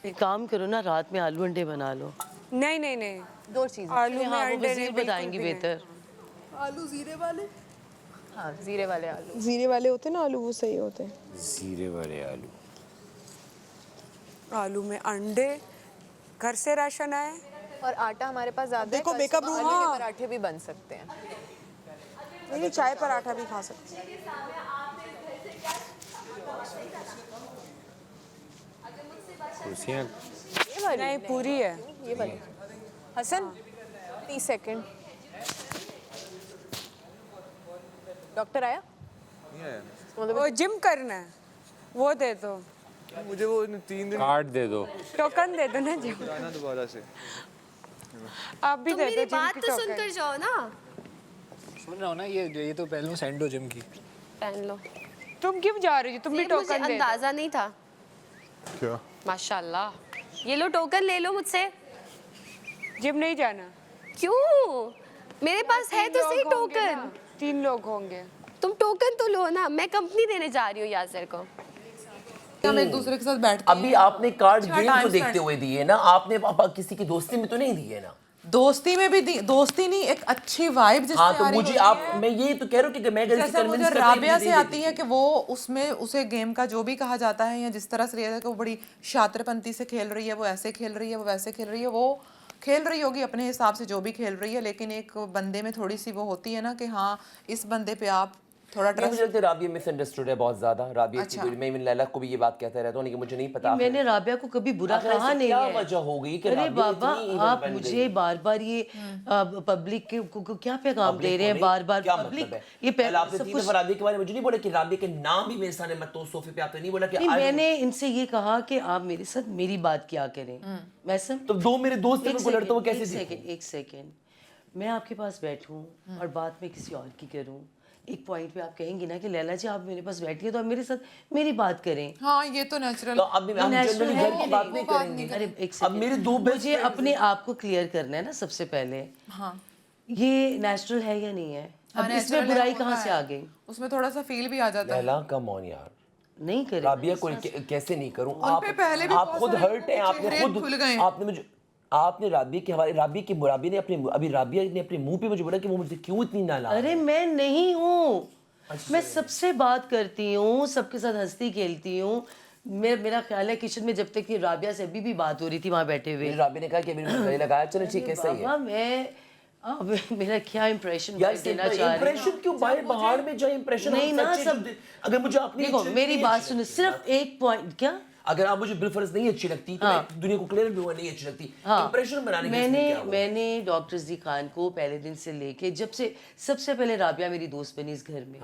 एक काम करो ना, रात में आलू अंडे बना लो। नहीं नहीं नहीं, दो चीज़ें। आलू में हाँ, वो अंडे वज़ीर नहीं, बिल्कुल बताएंगी भी नहीं। बेहतर। आलू जीरे वाले, हाँ जीरे वाले आलू। जीरे वाले होते हैं ना आलू, वो सही होते हैं। जीरे वाले आलू। आलू में अंडे, घर से राशन आए और आटा हमारे पास ज़्यादा है, देखो, कल makeup सुबह room- आलू के हाँ। पराठे भी बन सकते हैं। ये चाय पराठा भी खा सकते हैं। कुर्सियाँ ये वाली नहीं, पूरी है। ये वाली। हसन 30 सेकंड। डॉक्टर आया? नहीं आया वो जिम करना है, वो दे दो। मुझे वो 3 दिन कार्ड दे दो। टोकन दे दो ना जिम। आना दोबारा से। आप भी तुम दे मेरी दो जिम बात की तो टोकन। सुनकर जाओ ना। सुन रहा हूँ ना, ये तो पहले सैंडो जिम की। पहन लो। तुम क्यों जा रही हो? तुम भी ये मुझे टोकन दे दो। अंदाजा नहीं था। क्या? माशाल्लाह। ये लो टोकन ले लो मुझसे। जिम नहीं जाना? क्यों? मेरे पास है तो सही लोग होंगे टोकन। ना, 3 लोग होंगे। तुम टोकन तो लो ना, मैं कंपनी देने जा रही हूँ यासिर को। हम एक दूसरे के साथ बैठते अभी आपने कार्ड अच्छा गेम time को देखते spend- हुए दिए ना, आपने पापा किसी की दोस्ती में तो नहीं दिए ना। दोस्ती में भी दोस्ती नहीं, एक अच्छी वाइब जिससे हाँ तो आ रही मुझे होती आप, है। मैं ये तो कह रहा हूँ कि मैं अगर इसे जैसा convince मुझे करता राबिया मुझे से दे आती है कि वो उसमें उसे गेम का जो भी कहा जाता है या जिस तरह से है कि वो बड़ी शातिरपंती से खेल रही है, वो ऐसे खेल रही है, वो वैसे खेल रही है, वो खेल रही होगी अपने हिसाब से जो भी खेल रही है, लेकिन एक बंदे में थोड़ी सी वो होती है ना कि हाँ इस बंदे पे आप थोड़ा नहीं, मुझे ट्रस्ट। लगता है राबिया मिसअंडरस्टूड है बहुत ज्यादा। राबिया की अच्छा। मैं इवन लैला को भी ये बात कहता रहता हूँ, लेकिन मुझे नहीं पता मैंने राबिया को कभी बुरा आखिर कहा ऐसी नहीं क्या है। वजह हो गई कि अरे राबिया बाबा, इतनी evil आप बन मुझे गई? बार बार ये पब्लिक को क्या पैगाम दे रहे हैं बार बार? क्या पब्लिक मतलब है? ये कल आपने सब 3 कुछ दफा राबिया के बारे में मुझे नहीं बोला कि राबिया के नाम भी मेरे सामने मत तो सोफे पे आपने नहीं बोला कि नहीं, आज- मैंने इनसे ये कहा कि आप मेरे साथ मेरी बात क्या करें। मैं सब तो दो मेरे दोस्त को लड़ते हुए कैसे देखूं? एक सेकंड, मैं आपके पास बैठूं और बात में किसी और की करूं, एक पॉइंट पे आप कहेंगी ना कि लैला जी आप मेरे पास बैठिए तो आप मेरे साथ मेरी बात करें। हाँ ये तो नेचुरल। तो अब हम जनरली घर की बात नहीं करेंगे। अरे एक अब मेरे दो बेस्ट मुझे अपने आप को क्लियर करना है ना सबसे पहले। हाँ ये नेचुरल है या नहीं है? अब natural इसमें है, बुराई होता कहाँ से है। आ गई? उसमें थोड़ा सा फील भी आ जाता है। लैला कम ऑन यार, नहीं करे राबिया को कैसे नहीं करूं? उन पे पहले भी आप बहुत खुद सारे हर्ट हैं, आपने चेहरे खुद खुल गए। आपने मुझे आपने राबिया के हवाले राबिया ने अपने अभी राबिया ने अपने मुंह पे मुझे बोला कि वो मुझसे क्यों इतनी नाराज है? अरे मैं नहीं हूँ, मैं सबसे बात करती हूँ, सबके साथ हंसती खेलती हूँ। मेरा ख्याल है किचन में जब तक कि राबिया से अभी भी बात हो रही थी वहाँ बैठे हुए, राबिया ने कहा कि अभी मैंने लगाया, चलो ठीक है, सही है। बाबा मैं अब मेरा क्या इंप्रेशन यार देना चाह रही हूँ? इंप्रेशन क्यों बाहर बाहर में जाए इंप्रेशन? नहीं ना, सब अगर मुझे अपनी देखो मेरी बात सुनो, सिर्फ एक पॉइंट। क्या? अगर आप मुझे बिलफर्ज नहीं अच्छी लगती तो मैं दुनिया को क्लियर भी हुआ नहीं अच्छी लगती, इंप्रेशन बनाने के लिए क्या हुआ? मैंने डॉक्टर जी खान को पहले दिन से लेके जब से सबसे पहले राबिया मेरी दोस्त बनी इस घर में,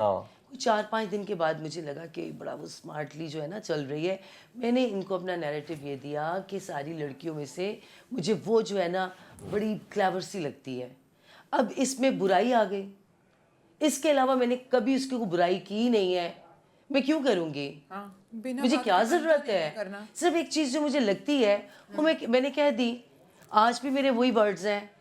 4-5 दिन के बाद मुझे लगा कि बड़ा वो स्मार्टली जो है ना चल रही है। मैंने इनको अपना नैरेटिव ये दिया कि सारी लड़कियों में से मुझे वो जो है ना बड़ी क्लेवर सी लगती है। अब इसमें बुराई आ गई, इसके अलावा मैंने कभी उसकी कोई बुराई की नहीं है, मैं क्यों करूँगी? मुझे क्या ज़रूरत है? सिर्फ एक चीज़ जो मुझे लगती है वो मैंने कह दी। आज भी मेरे वही वर्ड्स हैं,